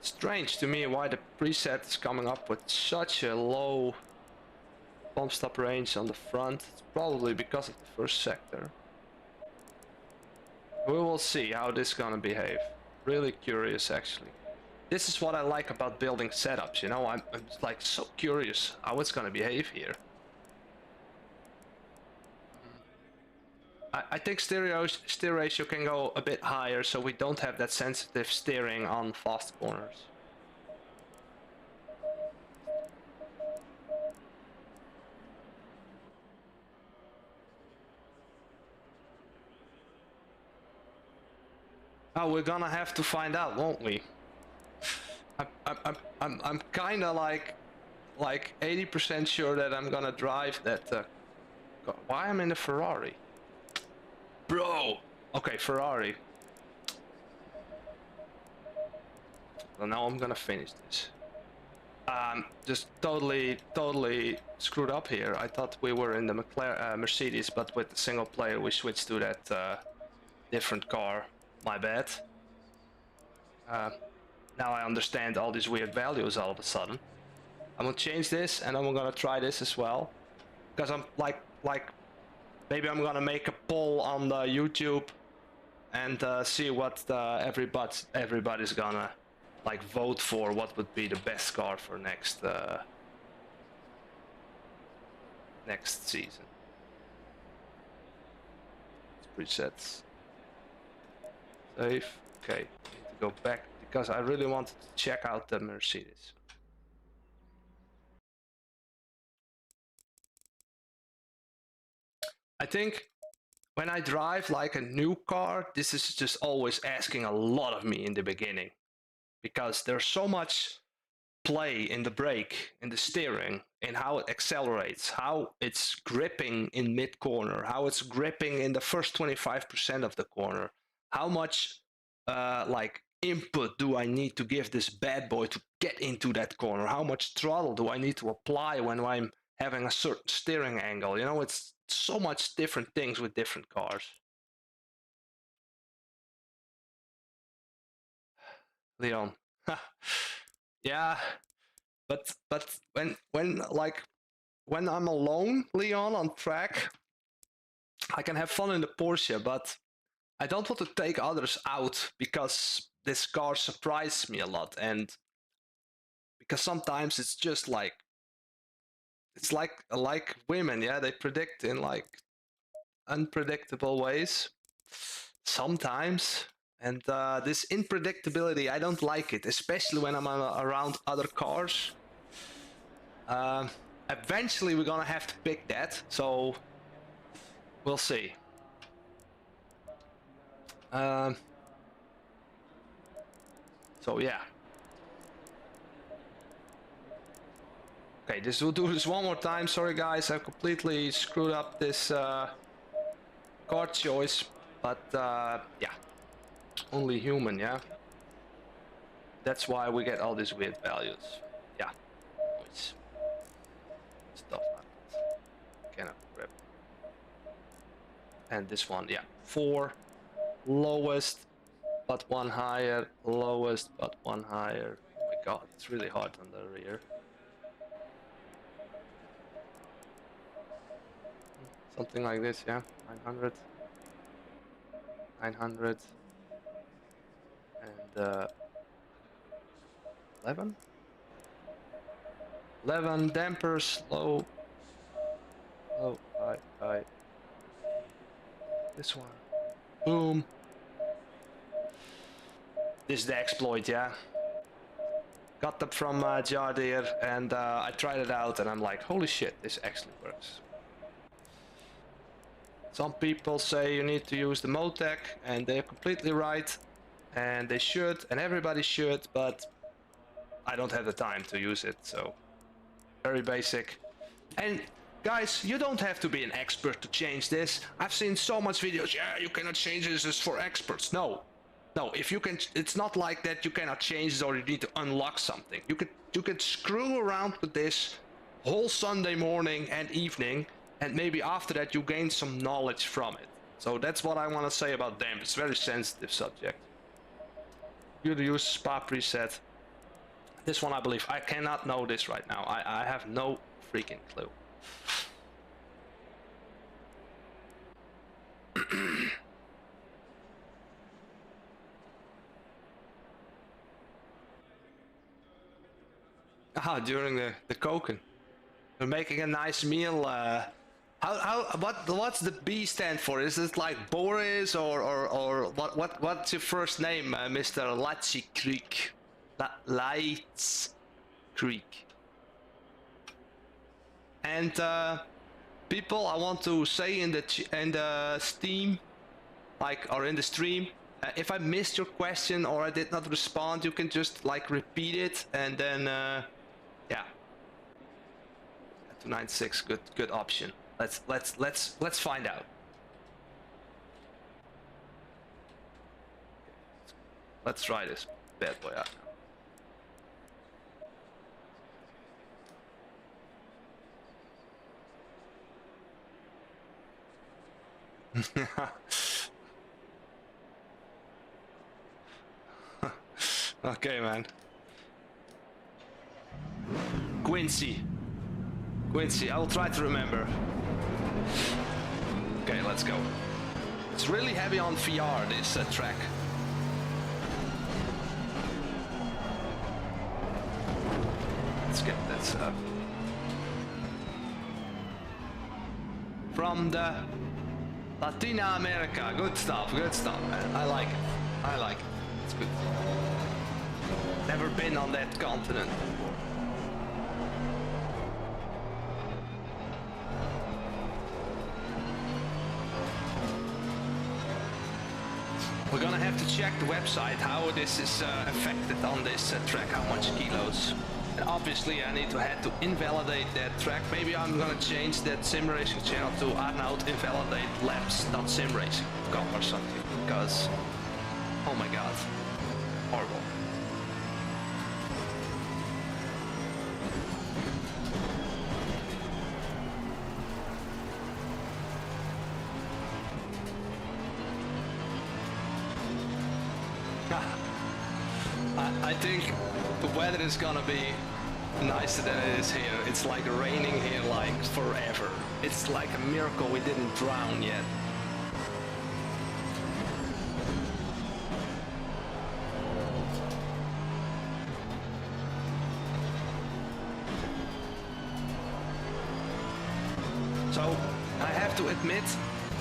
Strange to me why the preset is coming up with such a low bump stop range on the front. It's probably because of the first sector. We will see how this is gonna behave. Really curious, actually. This is what I like about building setups, you know, I'm like so curious how it's gonna behave here. I think steer ratio can go a bit higher, so we don't have that sensitive steering on fast corners. Oh, we're gonna have to find out, won't we? I'm kind of like 80% sure that I'm gonna drive that. Why I'm in the Ferrari, bro? Okay, Ferrari. Well, now I'm gonna finish this. Just totally screwed up here. I thought we were in the Mercedes, but with the single player we switched to that different car. My bad. Now I understand all these weird values all of a sudden. I'm gonna change this, and I'm gonna try this as well, because I'm like maybe I'm gonna make a poll on the YouTube and see what everybody's gonna like vote for. What would be the best car for next season? Presets. Save. Okay, need to go back because I really wanted to check out the Mercedes. I think when I drive like a new car, this is just always asking a lot of me in the beginning, because there's so much play in the brake, in the steering, in how it accelerates, how it's gripping in mid corner, how it's gripping in the first 25% of the corner, how much like input do I need to give this bad boy to get into that corner, how much throttle do I need to apply when I'm having a certain steering angle. You know, it's so much different things with different cars. Leon. Yeah, but when I'm alone, Leon, on track, I can have fun in the Porsche, but I don't want to take others out because this car surprised me a lot, and because sometimes it's just like it's like women, yeah, they predict in like unpredictable ways sometimes, and this unpredictability, I don't like it, especially when I'm around other cars. Eventually we're gonna have to pick that, so we'll see. So yeah. Okay, we'll do this one more time. Sorry guys, I completely screwed up this card choice, but yeah, only human, yeah. That's why we get all these weird values. Yeah, noise. Stuff cannot grip. And this one, yeah, 4 lowest but 1 higher, lowest but 1 higher. Oh my god, it's really hard on the rear. Something like this, yeah. 900. 900. And 11? 11 dampers, low, high. This one. Boom. This is the exploit, yeah. Got them from Jardir, and I tried it out, and I'm like, holy shit, this actually works. Some people say you need to use the Motec, and they're completely right, and they should, and everybody should, but I don't have the time to use it, so very basic. And guys, you don't have to be an expert to change this. I've seen so much videos, yeah, you cannot change this, it's for experts. No, if you can, it's not like that you cannot change this or you need to unlock something. You could screw around with this whole Sunday morning and evening, and maybe after that you gain some knowledge from it. So that's what I want to say about damp. It's a very sensitive subject. You use spa preset. This one I believe. I cannot know this right now. I have no freaking clue. During the cooking. We're making a nice meal. What's the B stand for? Is it like Boris or what's your first name, Mr. Latchi Creek? Lights Creek. And people, I want to say in the Steam, like, or in the stream, if I missed your question or I did not respond, you can just like repeat it, and then yeah. 296, good option. Let's find out. Let's try this bad boy out now. Okay, man. Quincy, I will try to remember. Okay, let's go. It's really heavy on VR, this track. Let's get this up. From the Latina America. Good stuff, man. I like it. It's good. Never been on that continent before. We're gonna have to check the website how this is affected on this track, how much kilos. And obviously I need to head to invalidate that track. Maybe I'm gonna change that sim racing channel to Arnoud invalidate laps.simracing.com or something, because oh my god, horrible. I think the weather is gonna be nicer than it is here. It's like raining here like forever. It's like a miracle we didn't drown yet. So I have to admit,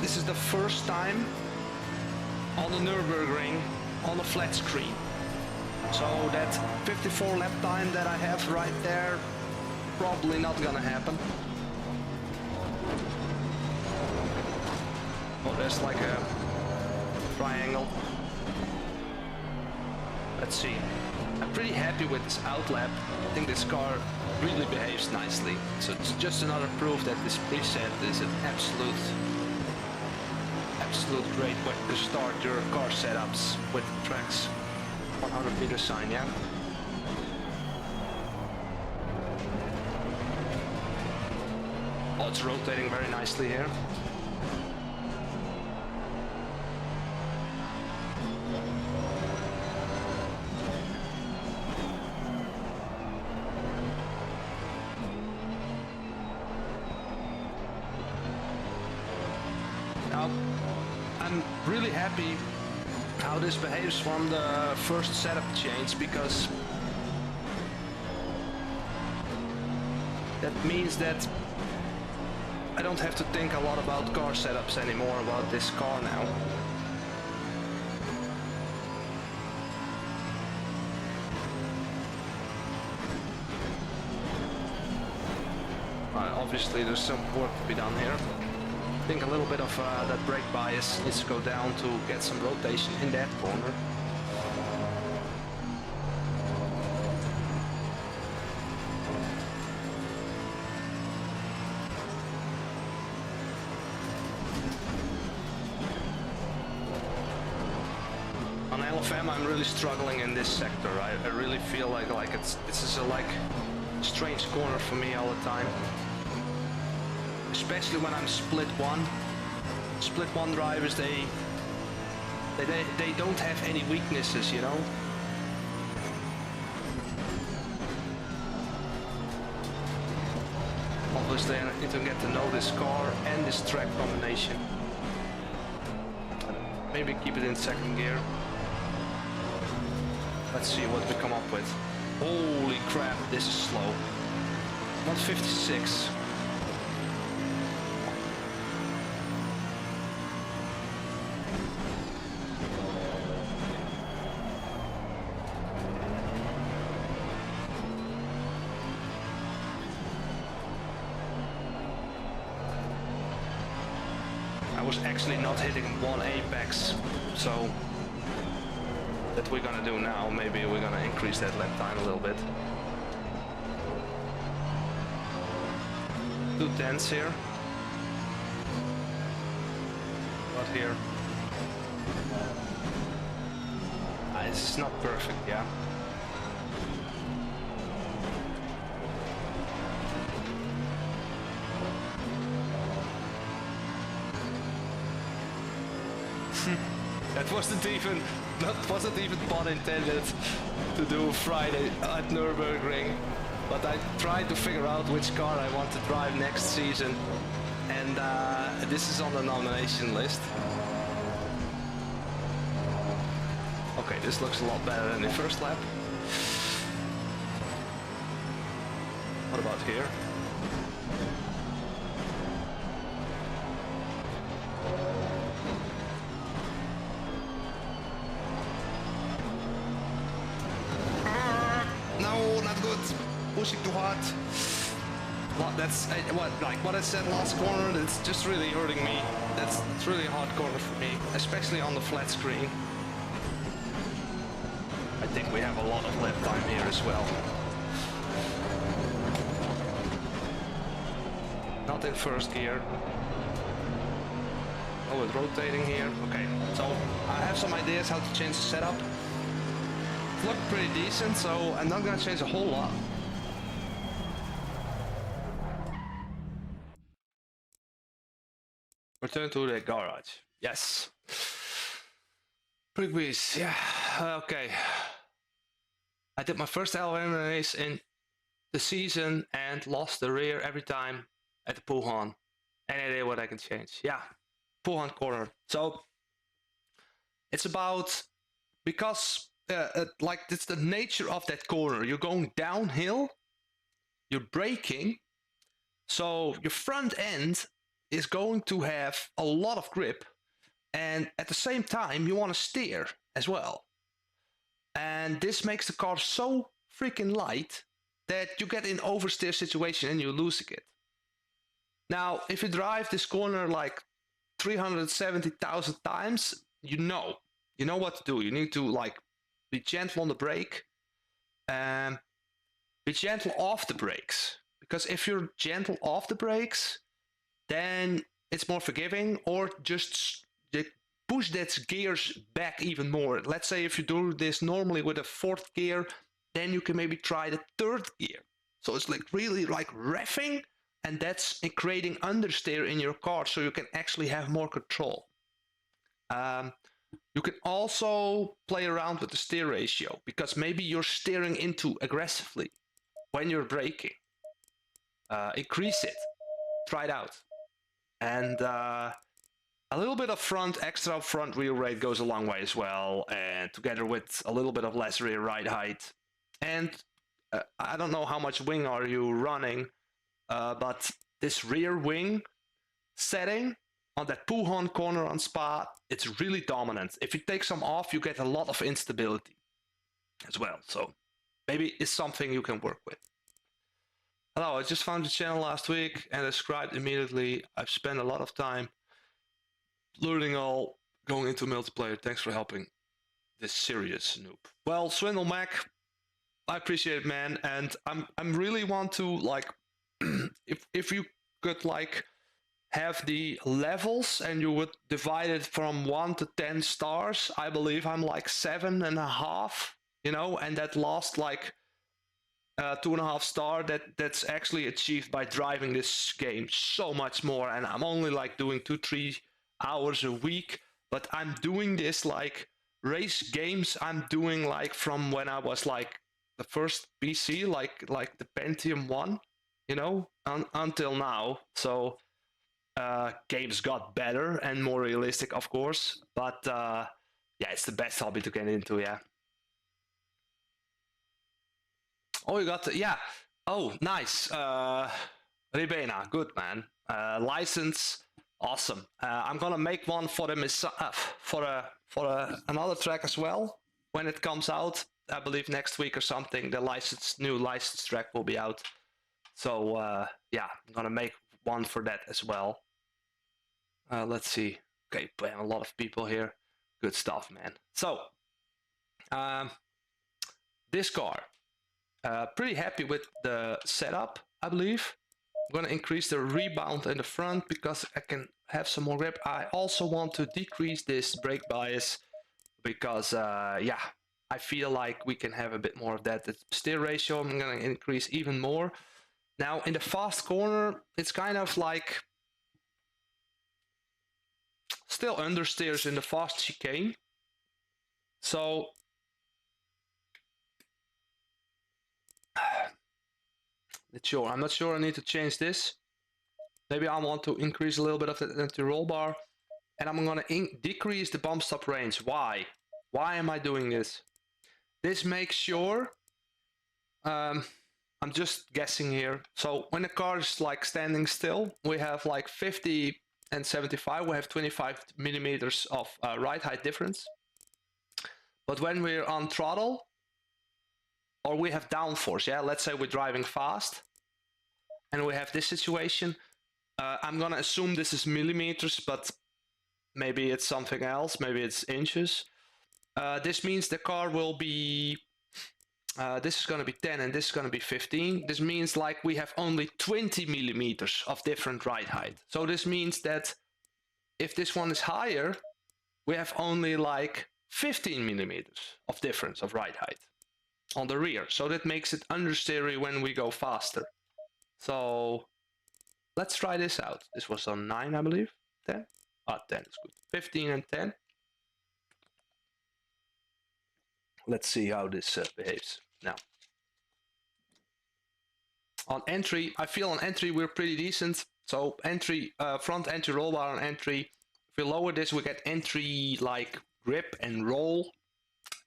this is the first time on the Nürburgring on a flat screen. So that 54 lap time that I have right there, probably not gonna happen. Oh, there's like a triangle. Let's see. I'm pretty happy with this outlap. I think this car really behaves nicely. So it's just another proof that this preset is an absolute great way to start your car setups with the Thanx 100-meter sign, yeah? Oh, it's rotating very nicely here. Now, I'm really happy how this behaves from the first setup change, because that means that I don't have to think a lot about car setups anymore about this car now. Obviously there's some work to be done here. I think a little bit of that brake bias needs to go down to get some rotation in that corner. On LFM I'm really struggling in this sector. I really feel like this is a strange corner for me all the time. Especially when I'm split one drivers, they don't have any weaknesses, you know. Obviously I need to get to know this car and this track combination. Maybe keep it in second gear. Let's see what we come up with. Holy crap, this is slow. Not 56. I was actually not hitting one apex, so that we're gonna do now. Maybe we're gonna increase that lap time a little bit. 2 tenths here. What here? This is not perfect, yeah. That wasn't even pun intended to do Friday at Nürburgring, but I tried to figure out which car I want to drive next season, and this is on the nomination list. Okay, this looks a lot better than the first lap. What about here? No, not good. Pushing too hard. What I said last corner, it's just really hurting me. It's really a hard corner for me, especially on the flat screen. I think we have a lot of lap time here as well. Not in first gear. Oh, it's rotating here. Okay, so I have some ideas how to change the setup. It looked pretty decent, so I'm not gonna change a whole lot. Return to the garage. Yes. Quick whiz, yeah. Okay. I did my first LFM race in the season and lost the rear every time at the Puhan. Any idea what I can change? Yeah, Puhan corner. So it's about, because like it's the nature of that corner. You're going downhill, you're braking, so your front end is going to have a lot of grip, and at the same time you want to steer as well. And this makes the car so freaking light that you get in oversteer situation and you lose it. Now, if you drive this corner like 370,000 times, you know what to do. You need to like be gentle on the brake and be gentle off the brakes. Because if you're gentle off the brakes, then it's more forgiving, or just push that gears back even more. Let's say if you do this normally with a fourth gear, then you can maybe try the third gear. So it's like really like reffing, and that's creating understeer in your car, so you can actually have more control. You can also play around with the steer ratio, because maybe you're steering in too aggressively when you're braking. Increase it, try it out, and a little bit of extra front wheel rate goes a long way as well, and together with a little bit of less rear ride height. And I don't know how much wing are you running, but this rear wing setting on that Puhan corner on Spa, it's really dominant. If you take some off, you get a lot of instability as well. So maybe it's something you can work with. Hello, I just found your channel last week and subscribed immediately. I've spent a lot of time learning all going into multiplayer. Thanks for helping this serious noob. Well, Swindle Mac, I appreciate it, man, and I'm really want to like if you could like have the levels and you would divide it from 1 to 10 stars. I believe I'm like 7.5, you know, and that last like 2.5 star that's actually achieved by driving this game so much more. And I'm only like doing 2-3 hours a week, but I'm doing this like race games. I'm doing like from when I was like the first PC, like the Pentium 1, you know, until now. So games got better and more realistic, of course, but yeah, it's the best hobby to get into. Yeah. Oh, you got the, yeah. Oh, nice. Ribena, good man. License, awesome. I'm gonna make one for the for another track as well when it comes out. I believe next week or something. The new license track will be out. So yeah, I'm gonna make one for that as well. Let's see. Okay, a lot of people here. Good stuff, man. So this car. Pretty happy with the setup, I believe. I'm gonna increase the rebound in the front because I can have some more grip. I also want to decrease this brake bias because, yeah, I feel like we can have a bit more of that. The steer ratio, I'm gonna increase even more. Now, in the fast corner, it's kind of like still understeers in the fast chicane. So I'm not sure I need to change this. Maybe I want to increase a little bit of the anti-roll bar, and I'm gonna decrease the bump stop range. Why? Why am I doing this? This makes sure, I'm just guessing here. So when the car is like standing still, we have like 50 and 75, we have 25 millimeters of ride height difference. But when we're on throttle, or we have downforce, yeah, let's say we're driving fast, and we have this situation, I'm gonna assume this is millimeters, but maybe it's something else, maybe it's inches. This means the car will be, this is gonna be 10 and this is gonna be 15. This means like we have only 20 millimeters of different ride height. So this means that if this one is higher, we have only like 15 millimeters of difference of ride height on the rear. So that makes it understeery when we go faster. So let's try this out. This was on 9, I believe. 10? Ah, 10 is good. 15 and 10. Let's see how this behaves now. On entry, I feel on entry we're pretty decent. So entry, front entry roll bar on entry. If we lower this, we get entry like grip and roll.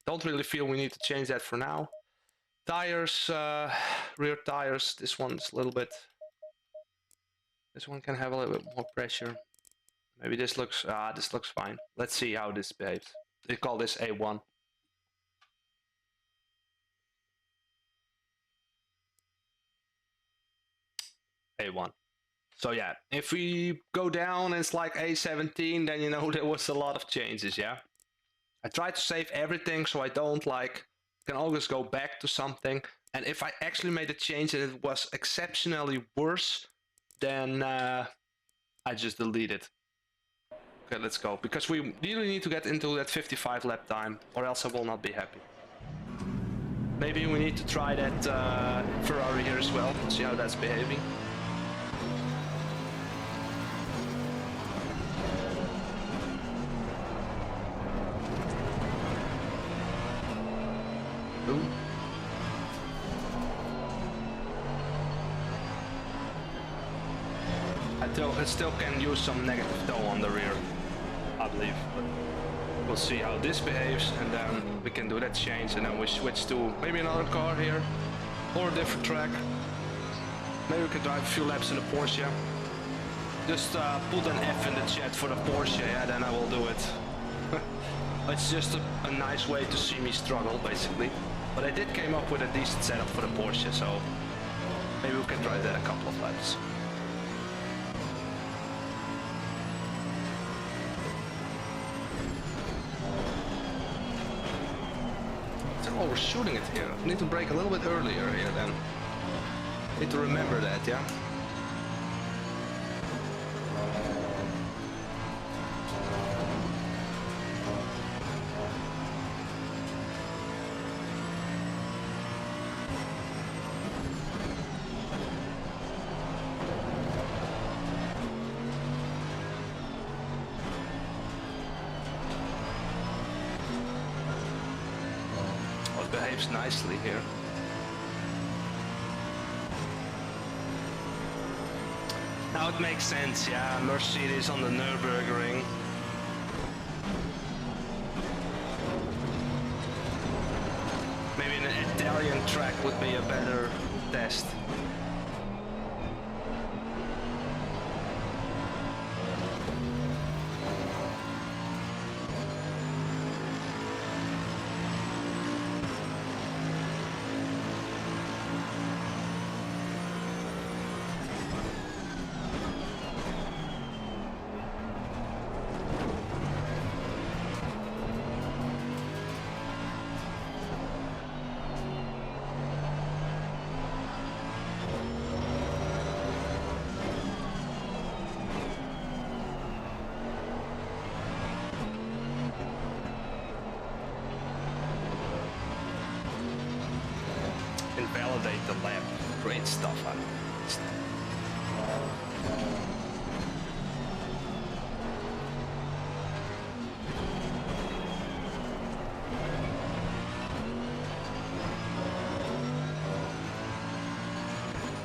Don't really feel we need to change that for now. Tires, rear tires. This one's a little bit. This one can have a little bit more pressure. Maybe this looks fine. Let's see how this behaves. They call this A1. A1. So yeah, if we go down and it's like A17, then you know there was a lot of changes, yeah? I try to save everything so I don't can always go back to something. And if I actually made a change and it was exceptionally worse, then I just delete it. Okay, let's go. Because we really need to get into that 55 lap time, or else I will not be happy. Maybe we need to try that Ferrari here as well, see how that's behaving. Ooh. It still can use some negative tow on the rear, I believe. But we'll see how this behaves, and then we can do that change, and then we switch to maybe another car here, or a different track. Maybe we can drive a few laps in the Porsche. Just put an F in the chat for the Porsche, yeah, then I will do it. It's just a nice way to see me struggle, basically. But I did came up with a decent setup for the Porsche, so maybe we can drive that a couple of laps. So overshooting it here. I need to brake a little bit earlier here then. Need to remember that, yeah? Behaves nicely here. Now it makes sense, yeah. Mercedes on the Nürburgring. Maybe an Italian track would be a better test. Invalidate the lap. Great stuff.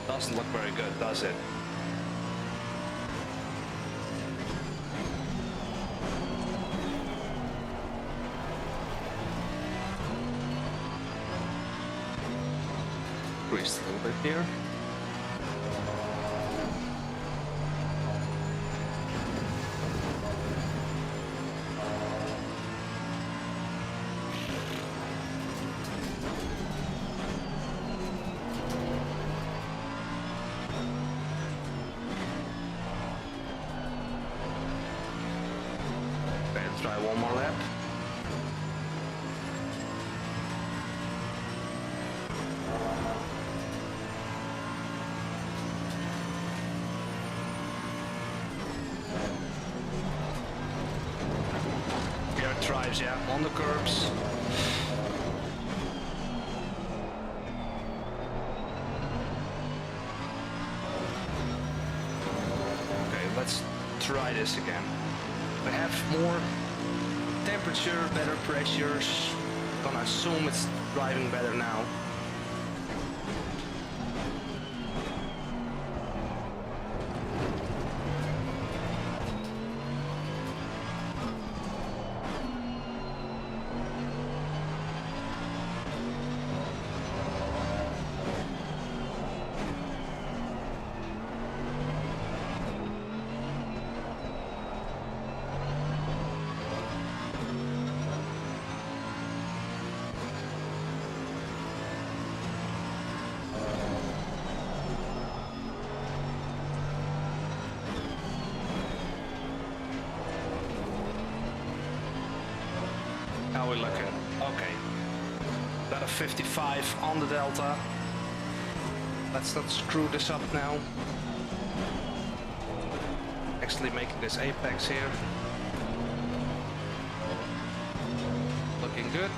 Doesn't look very good, does it? Greased a little bit here. Okay, let's try one more lap. Drives, yeah, on the curbs. Okay, let's try this again. We have more temperature, better pressures. gonna assume it's driving better now. How we looking? Okay. Got a 55 on the Delta. Let's not screw this up now. Actually making this apex here. Looking good.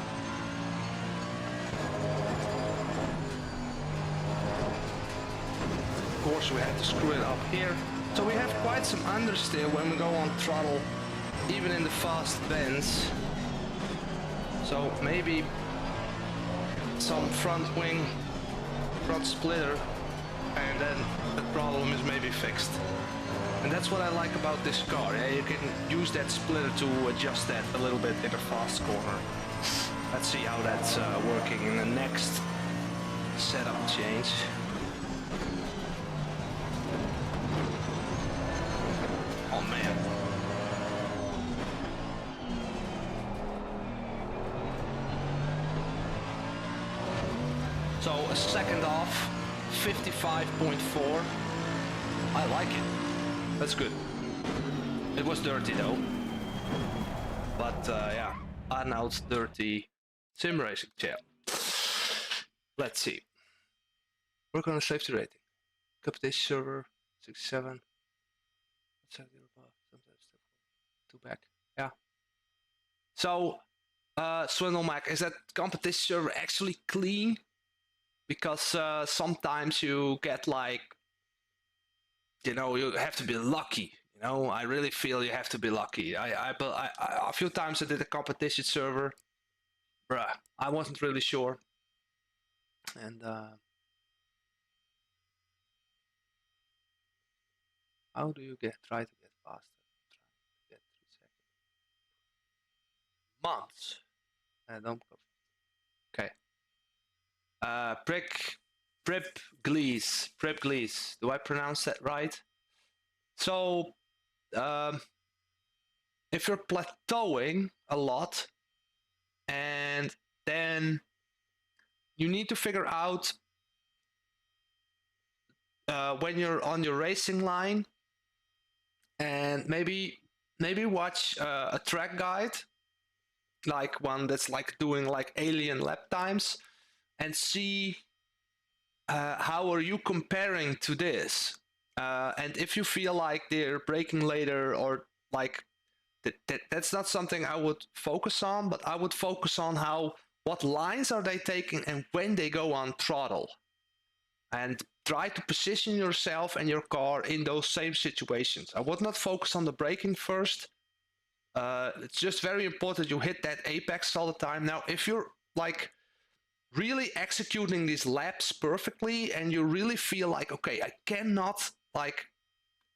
Of course we had to screw it up here. So we have quite some understeer when we go on throttle, even in the fast bends. So maybe some front wing, front splitter, and then the problem is maybe fixed. And that's what I like about this car. Yeah, you can use that splitter to adjust that a little bit in a fast corner. Let's see how that's working in the next setup change. Oh man. So a second off, 55.4. I like it. That's good. It was dirty though. But yeah, Arnoud's dirty sim racing chair. Let's see. Work on a safety rating. Competition server 67. Sometimes two back. Yeah. So Swindle Mac, is that competition server actually clean? Because sometimes you get like, you know, you have to be lucky. You know, I really feel you have to be lucky. I a few times I did a competition server, bruh, I wasn't really sure, and how do you try to get faster? Try to get 3 seconds. Months. Don't go. Okay. Prip Glees. Do I pronounce that right? So, if you're plateauing a lot, and then you need to figure out when you're on your racing line, and maybe watch a track guide, like one that's like doing like alien lap times, and see how are you comparing to this, and if you feel like they're braking later, or like that's not something I would focus on, but I would focus on what lines are they taking and when they go on throttle, and try to position yourself and your car in those same situations. I would not focus on the braking first. It's just very important you hit that apex all the time. Now, if you're like really executing these laps perfectly and you really feel like, okay, I cannot like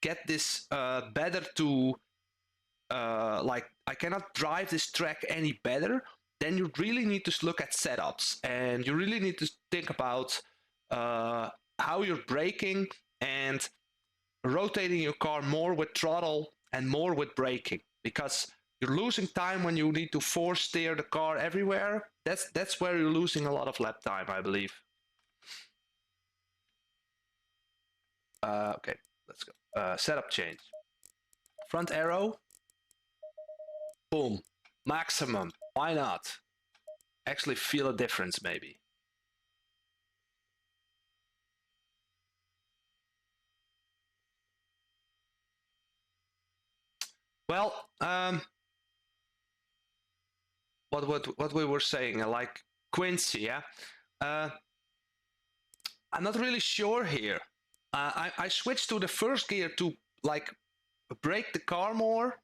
get this better to like I cannot drive this track any better, then you really need to look at setups, and you really need to think about how you're braking and rotating your car more with throttle and more with braking, because you're losing time when you need to force steer the car everywhere. That's where you're losing a lot of lap time, I believe. Okay, let's go. Setup change. Front arrow. Boom. Maximum. Why not? Actually feel a difference, maybe. Well, what we were saying, like Quincy, yeah. I'm not really sure here. I switched to the first gear to like brake the car more,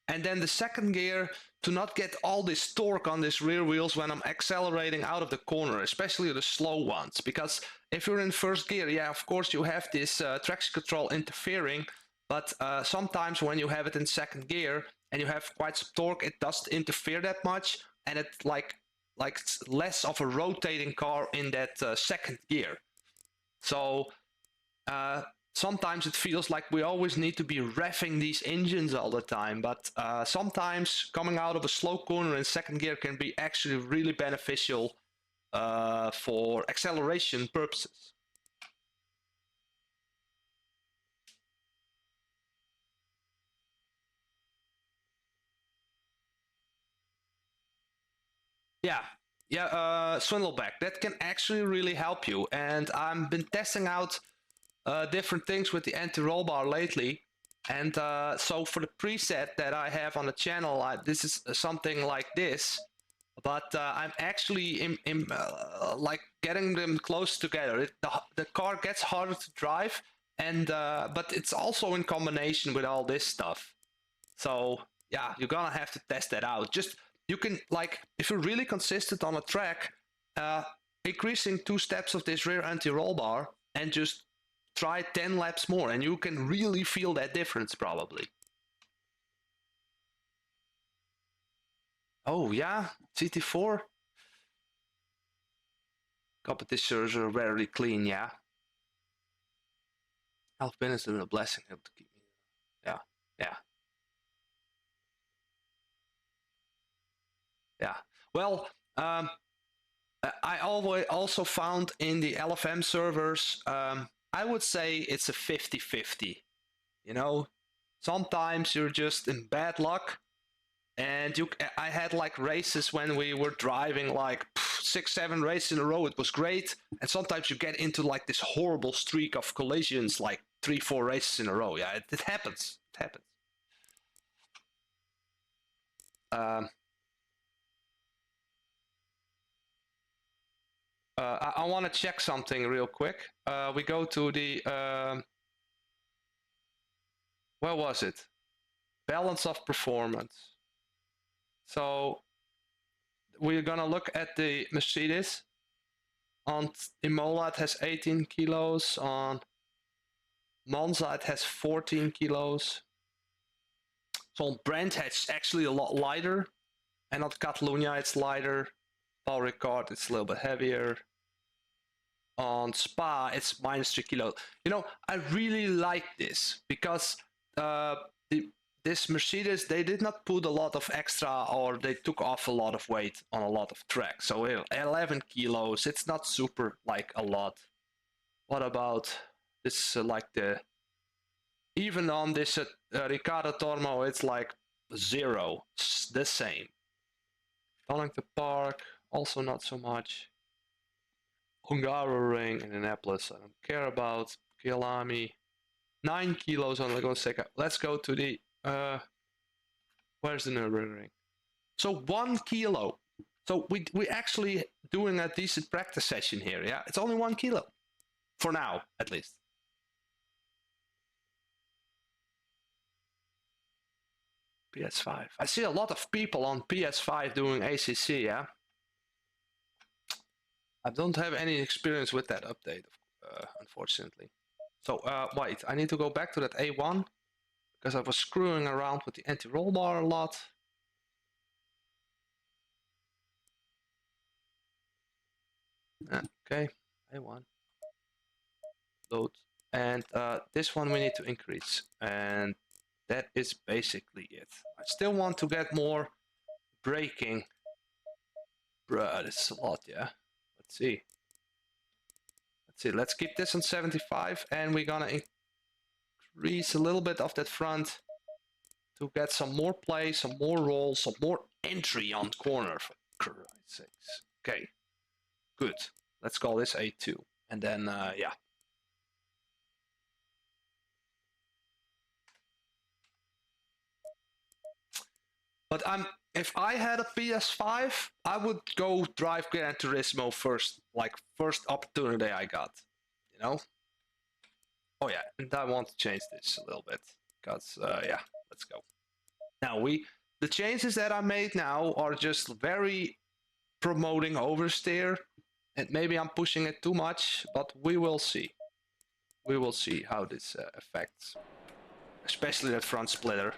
And then the second gear to not get all this torque on these rear wheels when I'm accelerating out of the corner, especially the slow ones. Because if you're in first gear, yeah, of course you have this traction control interfering, but sometimes when you have it in second gear and you have quite some torque, it doesn't interfere that much, and it's like less of a rotating car in that second gear. So sometimes it feels like we always need to be revving these engines all the time, but sometimes coming out of a slow corner in second gear can be actually really beneficial for acceleration purposes. Yeah, Swindleback, that can actually really help you. And I've been testing out different things with the anti-roll bar lately. And so for the preset that I have on the channel, this is something like this. But I'm actually like getting them close together. The car gets harder to drive, and but it's also in combination with all this stuff. So yeah, you're gonna have to test that out. Just you can, like, if you're really consistent on a track, increasing 2 steps of this rear anti-roll bar and just try 10 laps more, and you can really feel that difference probably. Oh yeah, CT4 competitions are very clean, yeah. LFM has been a blessing to keep me. Yeah. Well, I always also found in the LFM servers, I would say it's a 50-50. You know, sometimes you're just in bad luck, and I had like races when we were driving like 6-7 races in a row. It was great, and sometimes you get into like this horrible streak of collisions, like 3-4 races in a row. Yeah, it happens. It happens. I want to check something real quick. We go to the where was it? Balance of performance. So we're gonna look at the Mercedes. On Imola it has 18 kilos. On Monza it has 14 kilos. So on Brent it's actually a lot lighter. And on Catalunya it's lighter. Paul Ricard it's a little bit heavier. On Spa it's -3 kilos. You know, I really like this because this Mercedes, they did not put a lot of extra, or they took off a lot of weight on a lot of tracks. So 11 kilos, it's not super like a lot. What about this, like even on this Riccardo Tormo, it's like 0, it's the same. Donington Park, also not so much. Hungaroring, Indianapolis, I don't care about. Kilami, 9 kilos on Lagos. Let's go to the where's the Nürburgring? So 1 kilo. So we actually doing a decent practice session here. Yeah, it's only 1 kilo for now, at least. PS5. I see a lot of people on PS5 doing ACC. Yeah, I don't have any experience with that update, unfortunately. So wait, I need to go back to that A1 because I was screwing around with the anti-roll bar a lot. Okay, A1. Load. And this one we need to increase. And that is basically it. I still want to get more braking. Bruh, this is a lot, yeah. Let's see. Let's keep this on 75, and we're gonna increase a little bit of that front to get some more play, some more roll, some more entry on corner, for Christ's sakes. Okay, good. Let's call this A2, and then yeah. But if I had a PS5, I would go drive Gran Turismo first, like first opportunity I got, you know? Oh yeah, and I want to change this a little bit, because yeah, let's go. Now the changes that I made now are just very promoting oversteer, and maybe I'm pushing it too much, but we will see. We will see how this affects, especially that front splitter.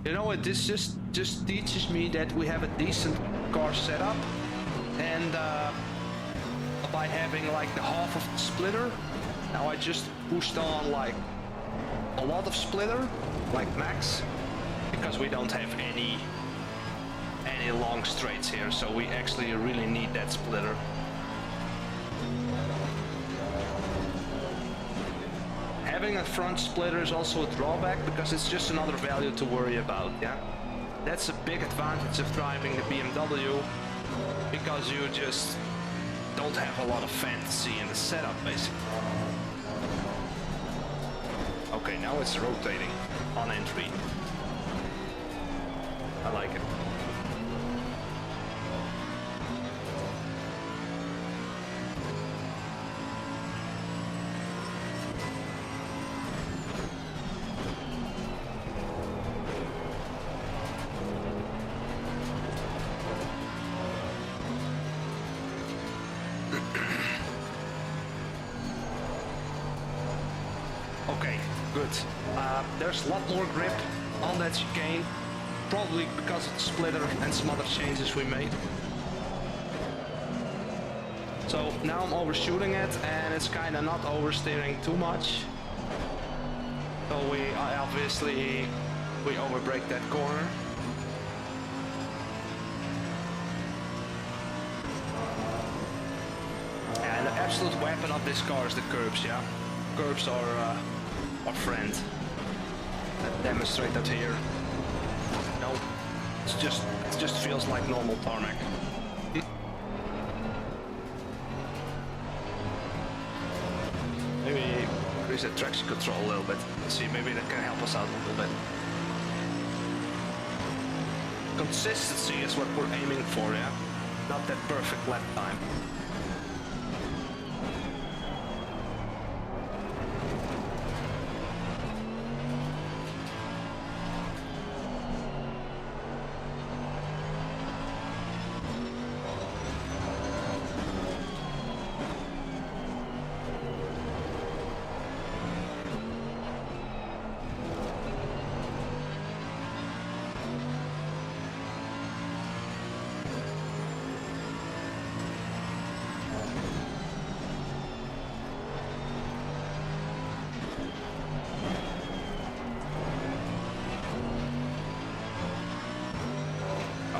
You know what, this just teaches me that we have a decent car setup, and by having like the half of the splitter, now I just pushed on like a lot of splitter, like max, because we don't have any long straights here, so we actually really need that splitter. Having a front splitter is also a drawback because it's just another value to worry about, yeah? That's a big advantage of driving the BMW, because you just don't have a lot of fantasy in the setup, basically. Okay, now it's rotating on entry. I like it. Okay, good. There's a lot more grip on that chicane, probably because of the splitter and some other changes we made. So now I'm overshooting it, and it's kind of not oversteering too much. So obviously we overbrake that corner. And the absolute weapon of this car is the curbs, yeah? Curbs are our friend. Let's demonstrate that here. No, it just feels like normal tarmac. Maybe increase the traction control a little bit. Let's see, maybe that can help us out a little bit. Consistency is what we're aiming for, yeah? Not that perfect lap time.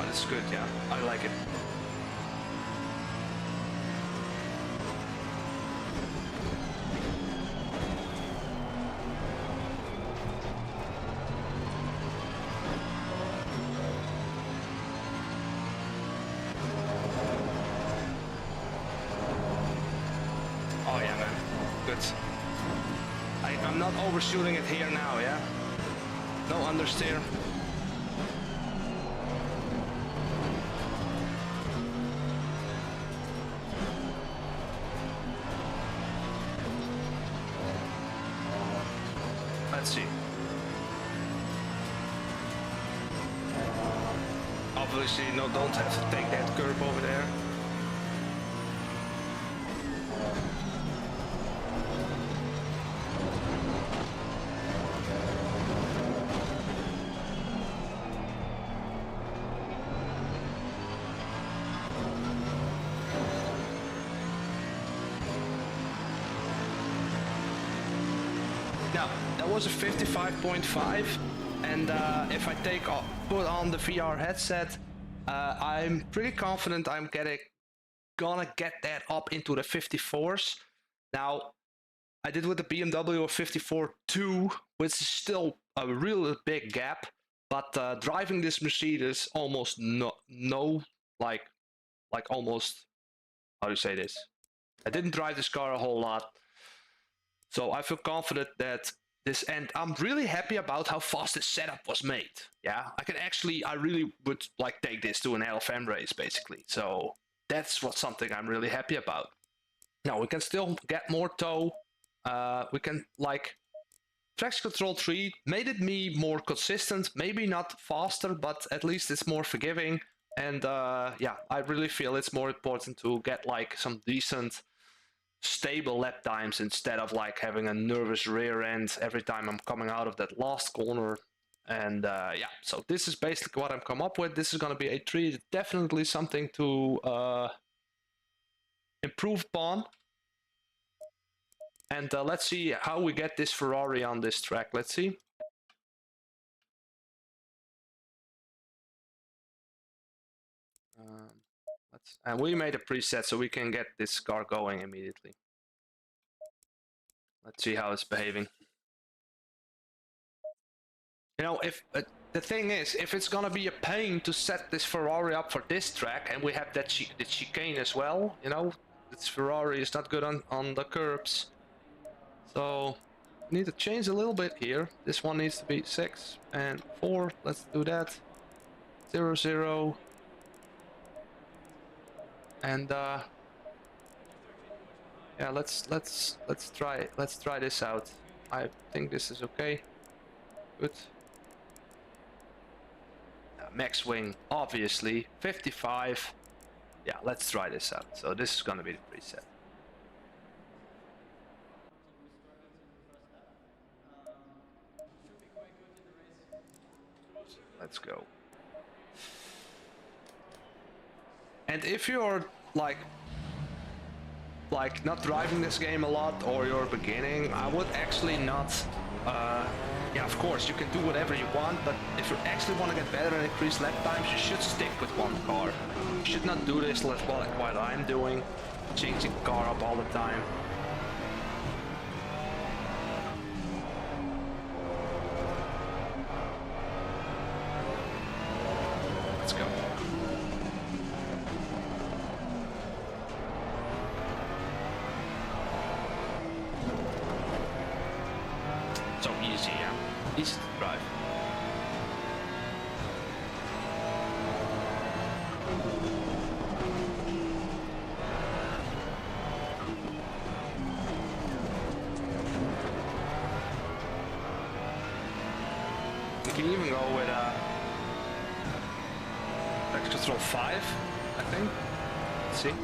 That's good, yeah, I like it. Oh yeah, man, good. I'm not overshooting it here now, yeah? No understeer. Let's see. Obviously, no, don't have to take that curb over there. Now, that was a 55.5, and if I put on the VR headset, I'm pretty confident I'm gonna get that up into the 54s. Now, I did with the BMW a 54.2, which is still a real big gap, but driving this machine is almost like almost, how do you say this? I didn't drive this car a whole lot. So I feel confident that and I'm really happy about how fast this setup was made. Yeah, I really would like take this to an LFM race basically. So that's something I'm really happy about. Now we can still get more tow. We can like Traction Control 3 made it me more consistent, maybe not faster, but at least it's more forgiving. And yeah, I really feel it's more important to get like some decent, stable lap times instead of like having a nervous rear end every time I'm coming out of that last corner. And yeah, so this is basically what I've come up with. This is going to be a 3, definitely something to improve upon. And let's see how we get this Ferrari on this track. Let's see. And we made a preset so we can get this car going immediately. Let's see how it's behaving. You know, if the thing is, if it's gonna be a pain to set this Ferrari up for this track, and we have that the chicane as well, you know, this Ferrari is not good on the curbs. So we need to change a little bit here. This one needs to be 6 and 4. Let's do that. 0, 0. And yeah, let's try this out. I think this is okay. Good. Max wing, obviously 55. Yeah, let's try this out. So this is gonna be the preset. Let's go. And if you're like not driving this game a lot, or you're beginning, I would actually not yeah, of course you can do whatever you want, but if you actually want to get better and increase lap times, you should stick with one car. You should not do this like what I'm doing, changing car up all the time. Let's go. So easy, yeah? Easy to drive. You can even go with Traction Control 5, I think. Let's see.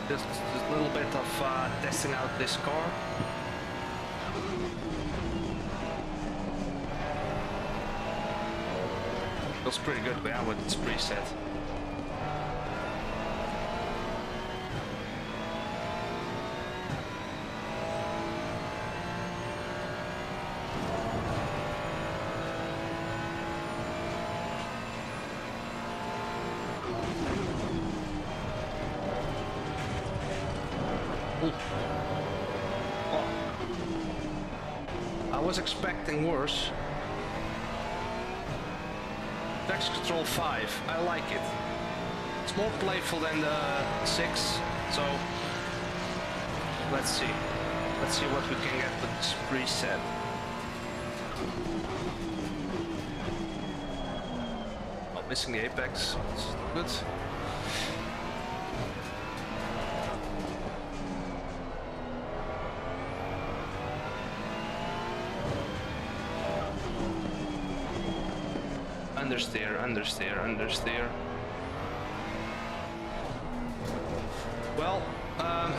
Just a little bit of testing out this car. Feels pretty good, yeah, with its preset. I was expecting worse. Traction Control 5, I like it. It's more playful than the 6, so let's see. Let's see what we can get with this preset. Oh, missing the apex. It's good. Understeer, understeer, understeer. Well, I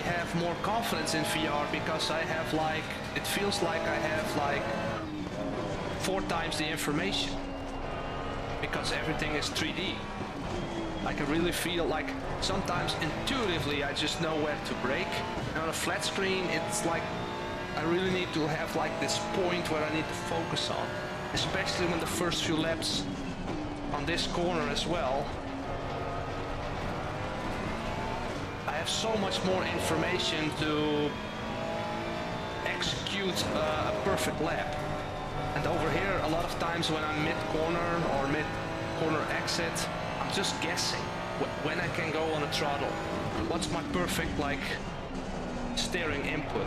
have more confidence in VR because I have like, it feels like I have like 4 times the information because everything is 3D. Like I really feel like sometimes intuitively I just know where to brake. And on a flat screen, it's like I really need to have like this point where I need to focus on. Especially when the first few laps on this corner as well. I have so much more information to execute a perfect lap. And over here, a lot of times when I'm mid-corner or mid-corner exit, I'm just guessing when I can go on a throttle. What's my perfect like steering input.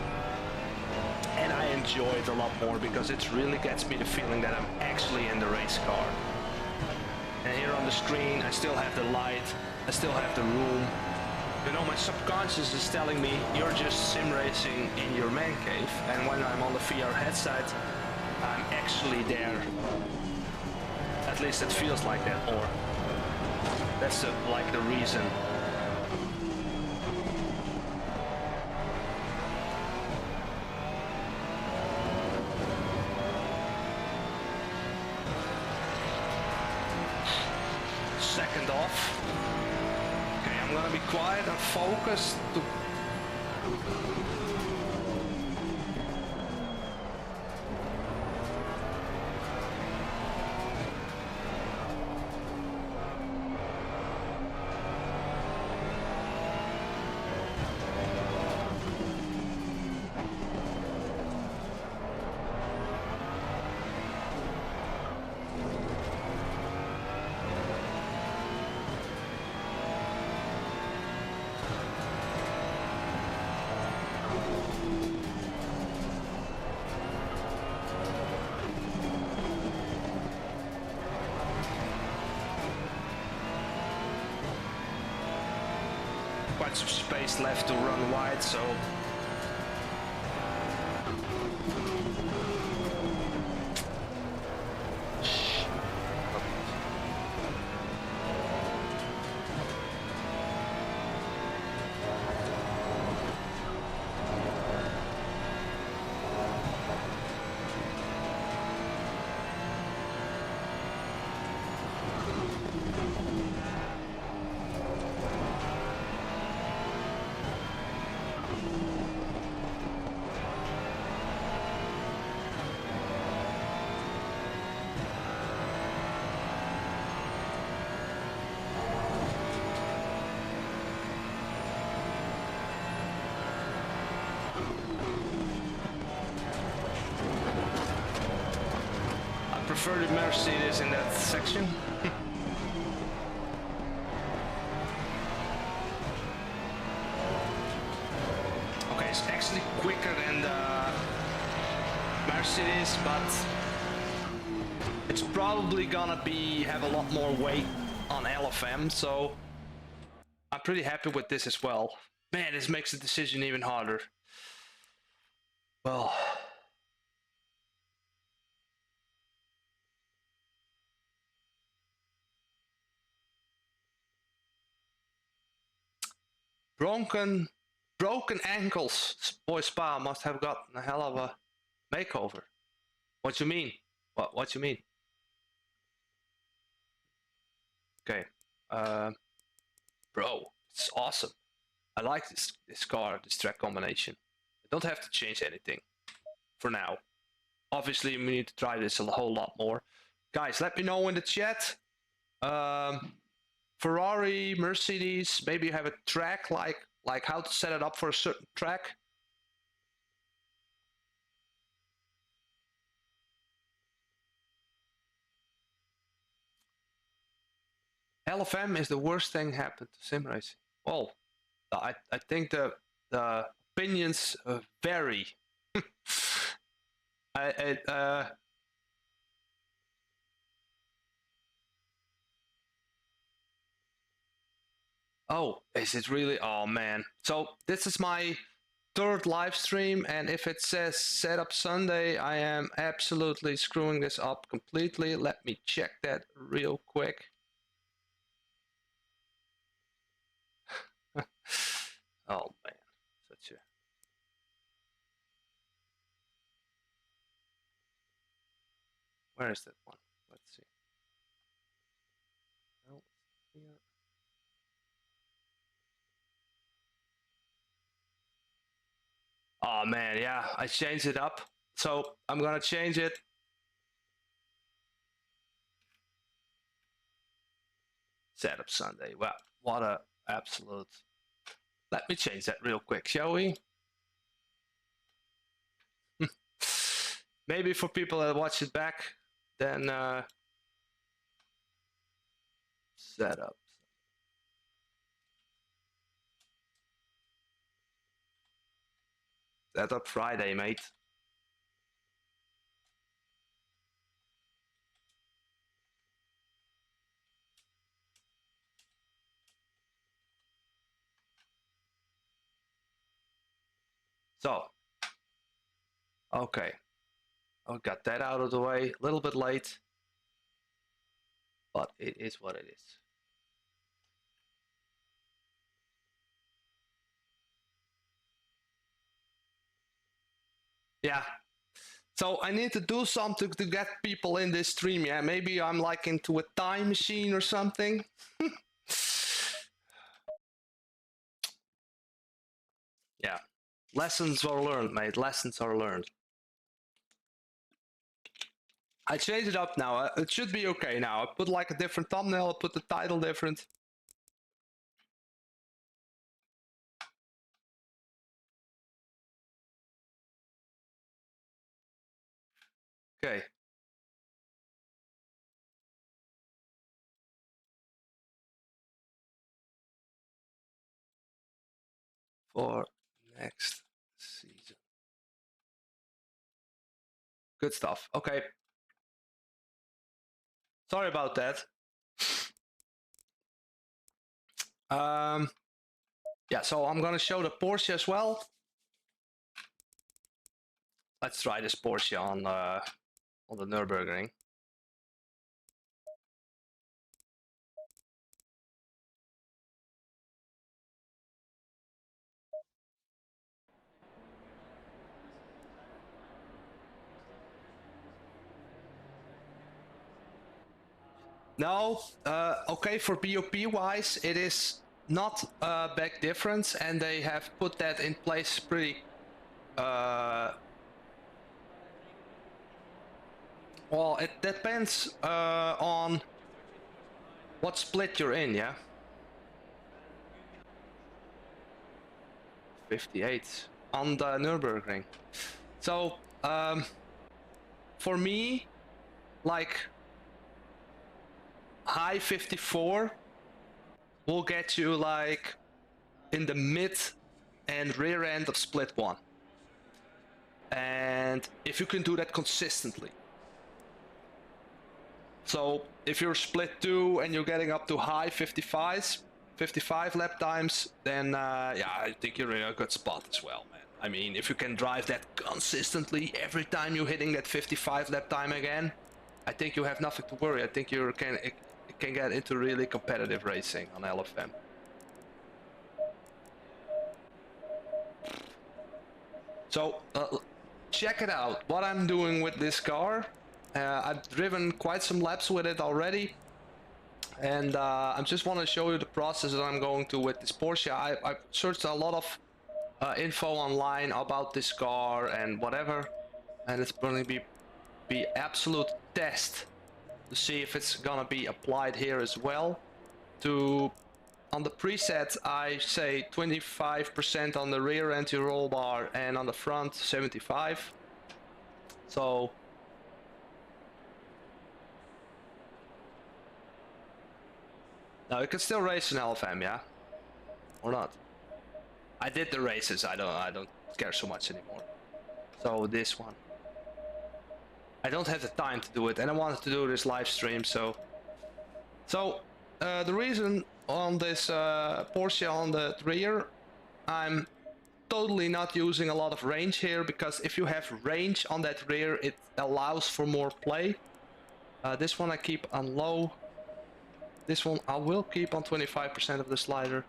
And I enjoy it a lot more because it really gets me the feeling that I'm actually in the race car. And here on the screen, I still have the light, I still have the room. You know, my subconscious is telling me you're just sim racing in your man cave, and when I'm on the VR headset, I'm actually there. At least it feels like that more. That's like the reason. Second off. Okay, I'm gonna be quiet and focused to... Quite some space left to run wide, so prefer the Mercedes in that section. Okay, it's actually quicker than the Mercedes, but it's probably gonna have a lot more weight on LFM, so I'm pretty happy with this as well. Man, this makes the decision even harder. Well, broken ankles. Boy, Spa must have gotten a hell of a makeover. What you mean? What you mean? Okay, bro, it's awesome. I like this car, this track combination. I don't have to change anything for now. Obviously, we need to try this a whole lot more. Guys, let me know in the chat. Ferrari, Mercedes, maybe you have a track like how to set it up for a certain track. LFM is the worst thing happened to sim racing. Well, I think the opinions vary. Oh, is it really? Oh man. So this is my third live stream, and if it says setup Sunday, I am absolutely screwing this up completely. Let me check that real quick. Oh man, such a... Where is that one? Let's see. Oh, here. Oh man, yeah, I changed it up. So I'm gonna change it. Setup Sunday. Well, what a absolute... Let me change that real quick, shall we? Maybe for people that watch it back, then setup. that up Friday, mate. So, okay. I got that out of the way. A little bit late, but it is what it is. Yeah. So I need to do something to get people in this stream. Yeah, maybe I'm like into a time machine or something. Yeah. Lessons are learned, mate. Lessons are learned. I changed it up now. It should be okay now. I put like a different thumbnail. I put the title different. Okay. For next season. Good stuff. Okay. Sorry about that. Yeah, so I'm gonna show the Porsche as well. Let's try this Porsche on the Nürburgring. No, okay, for BOP wise, it is not a big difference, and they have put that in place pretty. Well, it depends on what split you're in, yeah. 58 on the Nürburgring. So, for me, like high 54 will get you like in the mid and rear end of split 1. And if you can do that consistently. So if you're split 2 and you're getting up to high 55s, 55 lap times, then yeah, I think you're in a good spot as well, man. I mean, if you can drive that consistently every time you're hitting that 55 lap time again, I think you have nothing to worry. I think you can get into really competitive racing on LFM. So check it out, what I'm doing with this car. I've driven quite some laps with it already, and I just want to show you the process that I'm going to with this Porsche. I've searched a lot of info online about this car and whatever, and it's going to be absolute test to see if it's gonna be applied here as well. On the preset, I say 25% on the rear anti-roll bar, and on the front 75. So now you can still race an LFM, yeah, or not. I did the races. I don't care so much anymore. So this one, I don't have the time to do it, and I wanted to do this live stream. So the reason on this Porsche on the rear, I'm totally not using a lot of range here, because if you have range on that rear, it allows for more play. This one I keep on low. This one I will keep on 25% of the slider.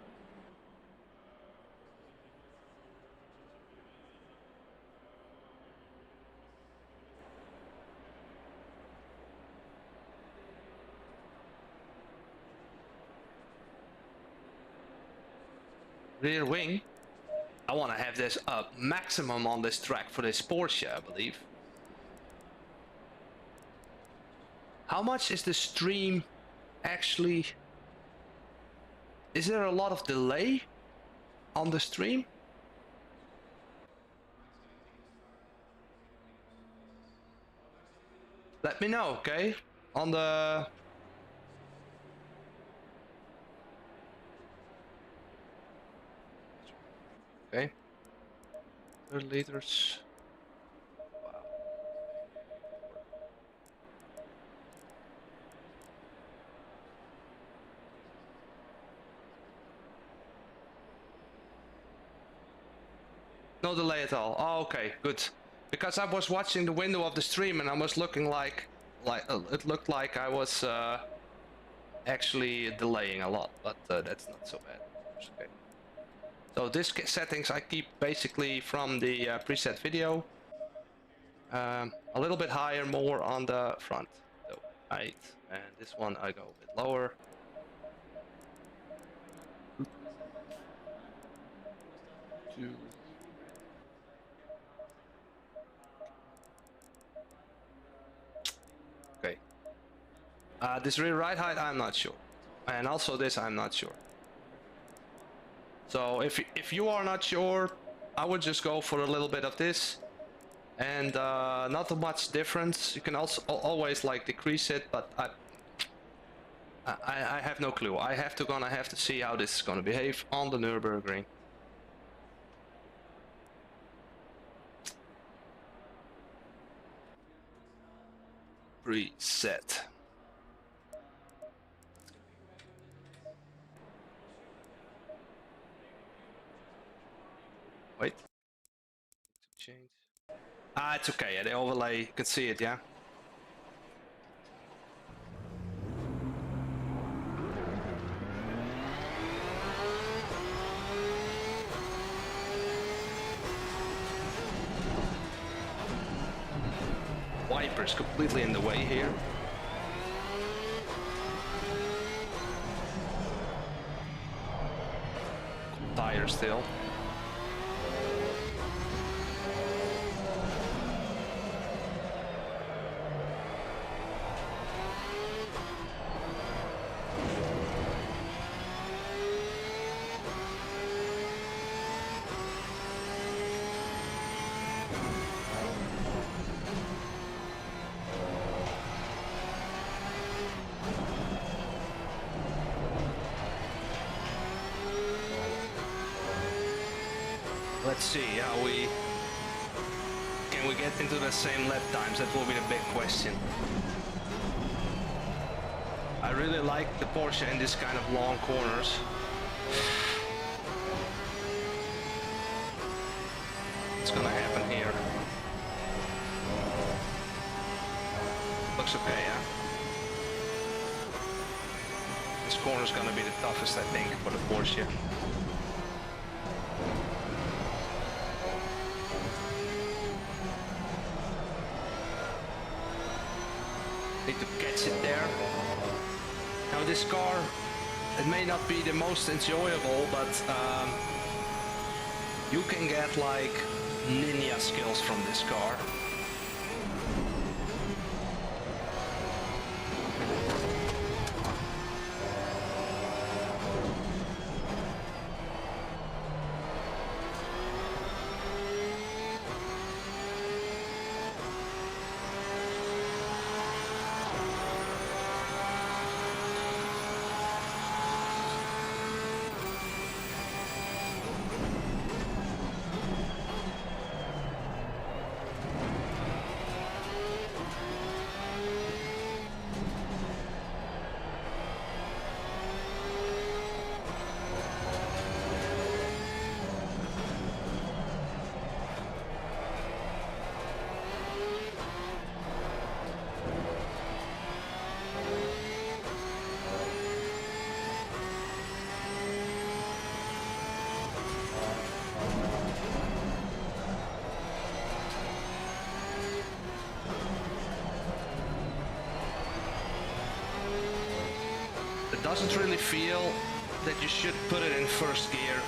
Rear wing, I want to have this maximum on this track for this Porsche, I believe. How much is the stream actually? Is there a lot of delay on the stream? Let me know, okay? On the... Okay. liters. Wow. No delay at all. Oh, okay, good. Because I was watching the window of the stream and I was looking like it looked like I was actually delaying a lot, but that's not so bad. Okay. So this settings I keep basically from the preset video. A little bit higher, more on the front. So 8, and this one I go a bit lower. Two. Okay. This rear ride height, I'm not sure, and also this I'm not sure. So if you are not sure, I would just go for a little bit of this, and not much difference. You can also always like decrease it, but I have no clue. Gonna have to see how this is gonna behave on the Nürburgring. Preset. Wait. Change. Ah, it's okay. Yeah, the overlay, you can see it, yeah. Wipers completely in the way here. Tire still. Let's see how can we get into the same lap times? That will be the big question. I really like the Porsche in this kind of long corners. What's gonna happen here? Looks okay, yeah? This corner's gonna be the toughest, I think, for the Porsche. Need to catch it there. Now this car, it may not be the most enjoyable, but you can get like ninja skills from this car. Doesn't really feel that you should put it in first gear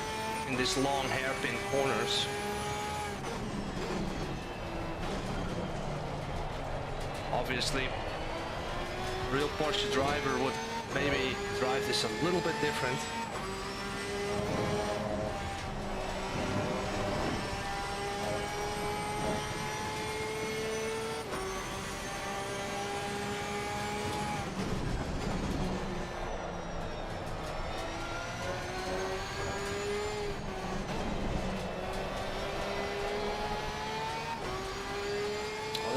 in these long hairpin corners. Obviously, a real Porsche driver would maybe drive this a little bit different.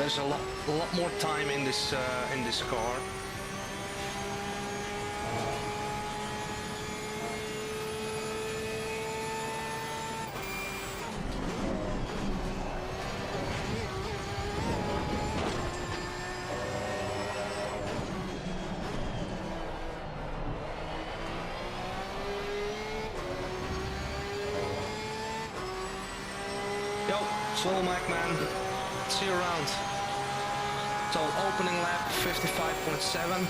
there's a lot more time in this car. Yo, Swole Mac man, see you around. So opening lap 55.7.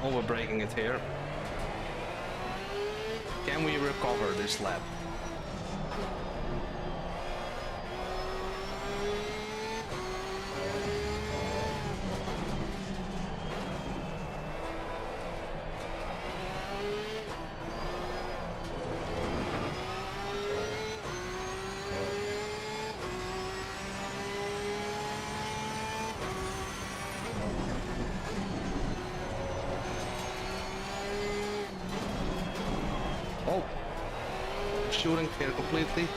Overbraking it here. Can we recover this lap? Oh, shooting here completely.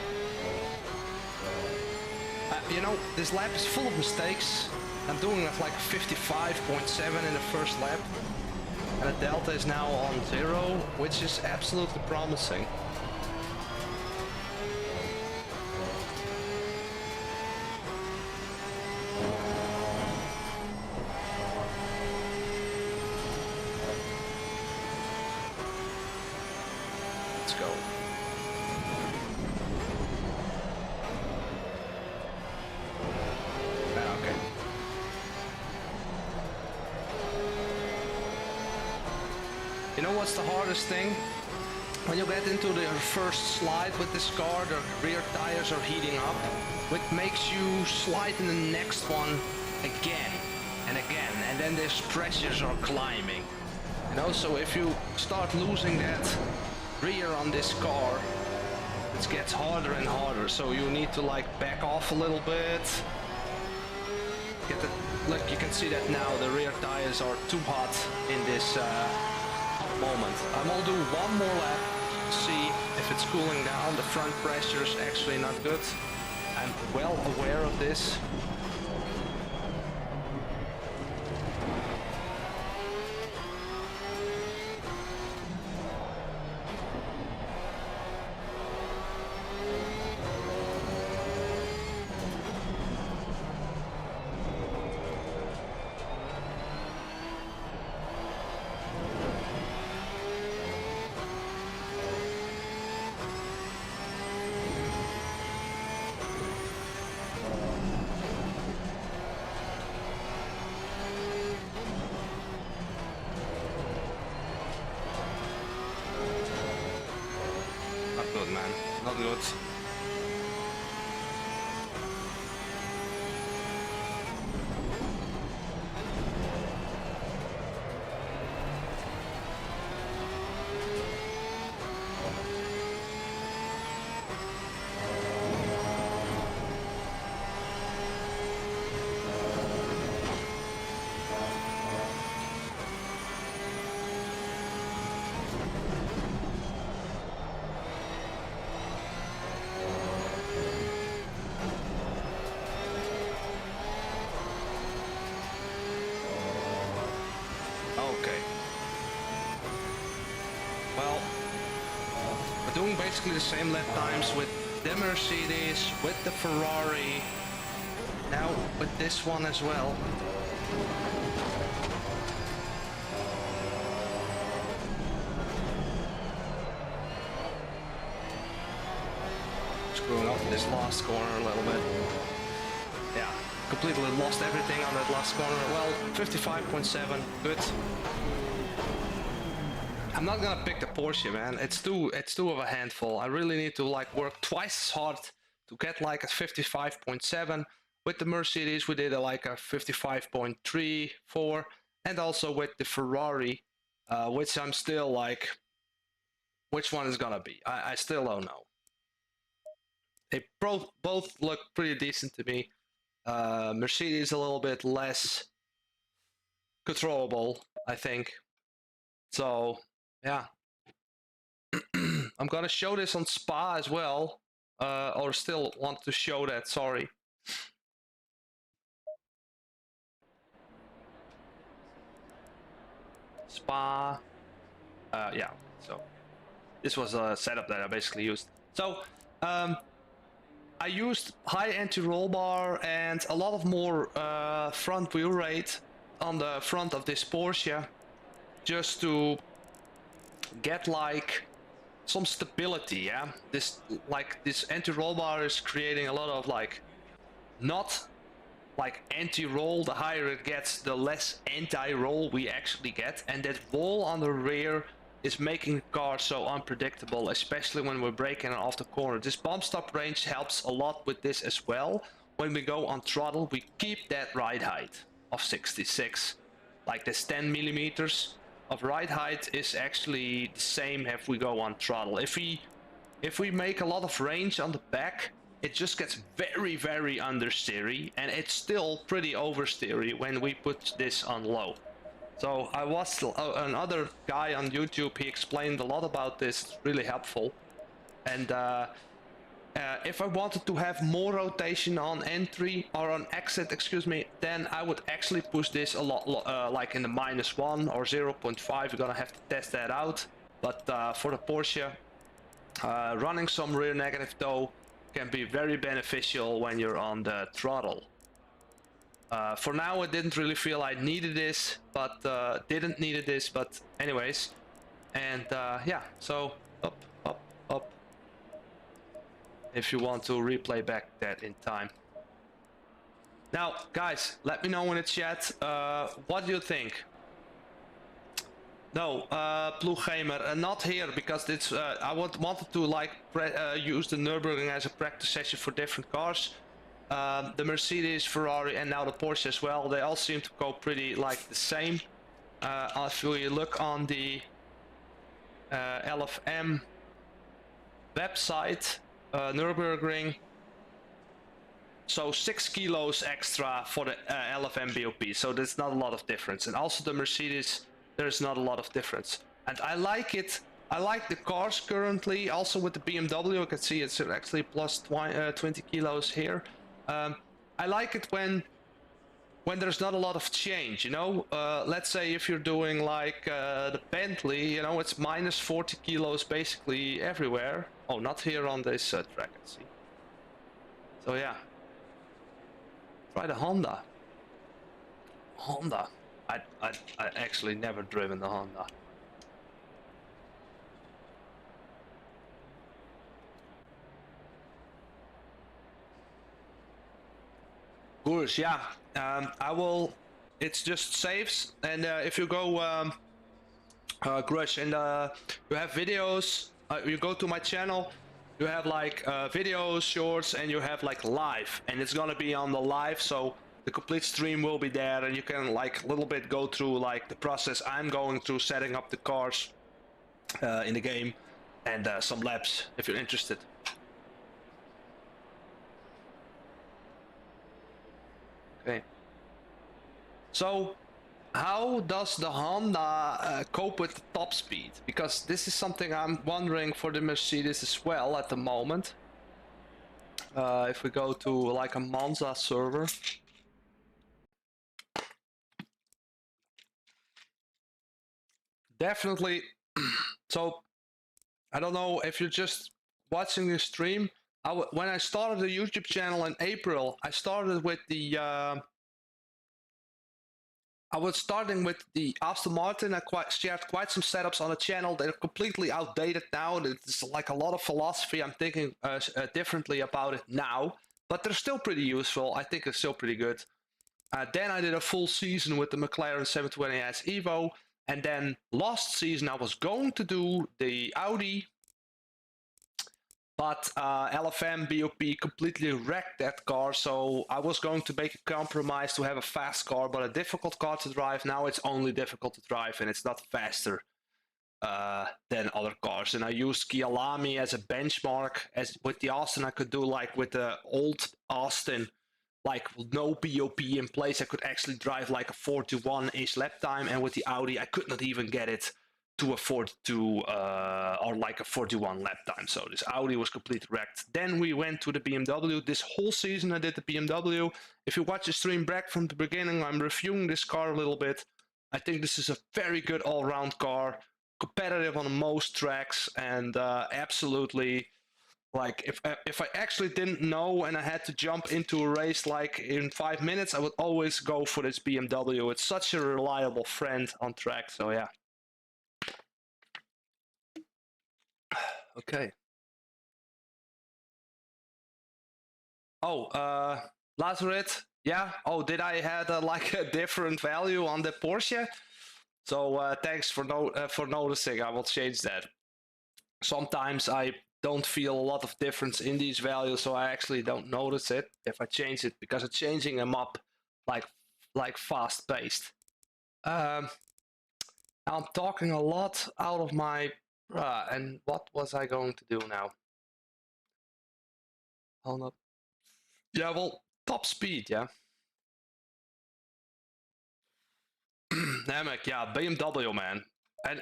You know, this lap is full of mistakes. I'm doing it like 55.7 in the first lap. And the delta is now on 0, which is absolutely promising. Let's go. Okay. You know what's the hardest thing? When you get into the first slide with this car, the rear tires are heating up, which makes you slide in the next one again and again, and then the pressures are climbing. You know, so if you start losing that rear on this car, it gets harder and harder, so you need to like back off a little bit. Get the, look, you can see that now the rear tires are too hot in this moment. I'm gonna do one more lap, see if it's cooling down. The front pressure is actually not good. I'm well aware of this. Not good, man. Not good. Okay. Well, we're doing basically the same lap times with the Mercedes, with the Ferrari, now with this one as well. Screwing up this last corner a little bit. Yeah. Completely lost everything on that last corner. Well, 55.7, good. I'm not gonna pick the Porsche, man. It's too of a handful. I really need to like work twice as hard to get like a 55.7. With the Mercedes, we did like a 55.3, 4, and also with the Ferrari, which I'm still like, which one is gonna be? I still don't know. They both look pretty decent to me. Mercedes a little bit less controllable, I think. So, yeah. I'm gonna show this on Spa as well. or still want to show that, sorry. Spa. Yeah, so this was a setup that I basically used. So I used high anti-roll bar and a lot of more front wheel rate on the front of this Porsche, just to get like some stability. Yeah, this anti-roll bar is creating a lot of like, not like anti-roll. The higher it gets, the less anti-roll we actually get, and that wall on the rear is making the car so unpredictable, especially when we're braking off the corner. This bump stop range helps a lot with this as well. When we go on throttle, we keep that ride height of 66. Like this 10 millimeters of ride height is actually the same if we go on throttle. If we make a lot of range on the back, it just gets very, very understeery, and it's still pretty oversteery when we put this on low. So I watched another guy on YouTube. He explained a lot about this. It's really helpful. And if I wanted to have more rotation on entry or on exit, excuse me, then I would actually push this a lot, like in the -1 or 0.5. You're gonna have to test that out. But for the Porsche, running some rear negative toe can be very beneficial when you're on the throttle. For now, I didn't really feel I needed this, but anyways. And yeah, so up, up, up. If you want to replay back that in time. Now, guys, let me know in the chat. What do you think? No, Blue Gamer, not here, because it's I wanted to like use the Nürburgring as a practice session for different cars. The Mercedes, Ferrari, and now the Porsche as well, they all seem to go pretty like the same. If we look on the LFM website, Nürburgring, so 6 kilos extra for the LFM BOP, so there's not a lot of difference. And also the Mercedes, there's not a lot of difference, and I like it. I like the cars currently. Also with the BMW, I can see it's actually plus 20 kilos here. I like it when there's not a lot of change, you know. Let's say if you're doing like the Bentley, you know, it's minus 40 kilos basically everywhere. Oh, not here on this track, I see. So yeah, try the Honda. I actually never driven the Honda. Course, yeah. I will. It's just saves, and if you go Grush, and you have videos. You go to my channel. You have like videos, shorts, and you have like live, and it's gonna be on the live, so the complete stream will be there, and you can like a little bit go through like the process I'm going through setting up the cars in the game, and some laps if you're interested. Okay. So, how does the Honda cope with the top speed? Because this is something I'm wondering for the Mercedes as well at the moment. If we go to like a Monza server. Definitely. So, I don't know if you're just watching the stream. When I started the YouTube channel in April, I started with the I was starting with the Aston Martin. I shared quite some setups on the channel. They're completely outdated now. It's like a lot of philosophy. I'm thinking differently about it now, but they're still pretty useful. I think it's still pretty good. Then I did a full season with the McLaren 720S Evo, and then last season I was going to do the Audi, but LFM BOP completely wrecked that car, so I was going to make a compromise to have a fast car, but a difficult car to drive. Now it's only difficult to drive, and it's not faster than other cars. And I used Kyalami as a benchmark. As with the Austin, I could do like with the old Austin, like no BOP in place, I could actually drive like a 41-ish lap time, and with the Audi, I could not even get it to a 42 or like a 41 lap time. So this Audi was completely wrecked. Then we went to the BMW. This whole season I did the BMW. If you watch the stream back from the beginning, I'm reviewing this car a little bit. I think this is a very good all-round car, competitive on most tracks, and absolutely, like, if I actually didn't know and I had to jump into a race like in 5 minutes, I would always go for this BMW. It's such a reliable friend on track. So yeah. Okay. Oh, Lazaret. Yeah. Oh, did I had like a different value on the Porsche? So thanks for noticing. I will change that. Sometimes I don't feel a lot of difference in these values, so I actually don't notice it if I change it, because it's changing them up like fast paced. I'm talking a lot out of my and what was I going to do now? Hold up. Yeah, well, top speed, yeah. Namek, yeah, BMW, man.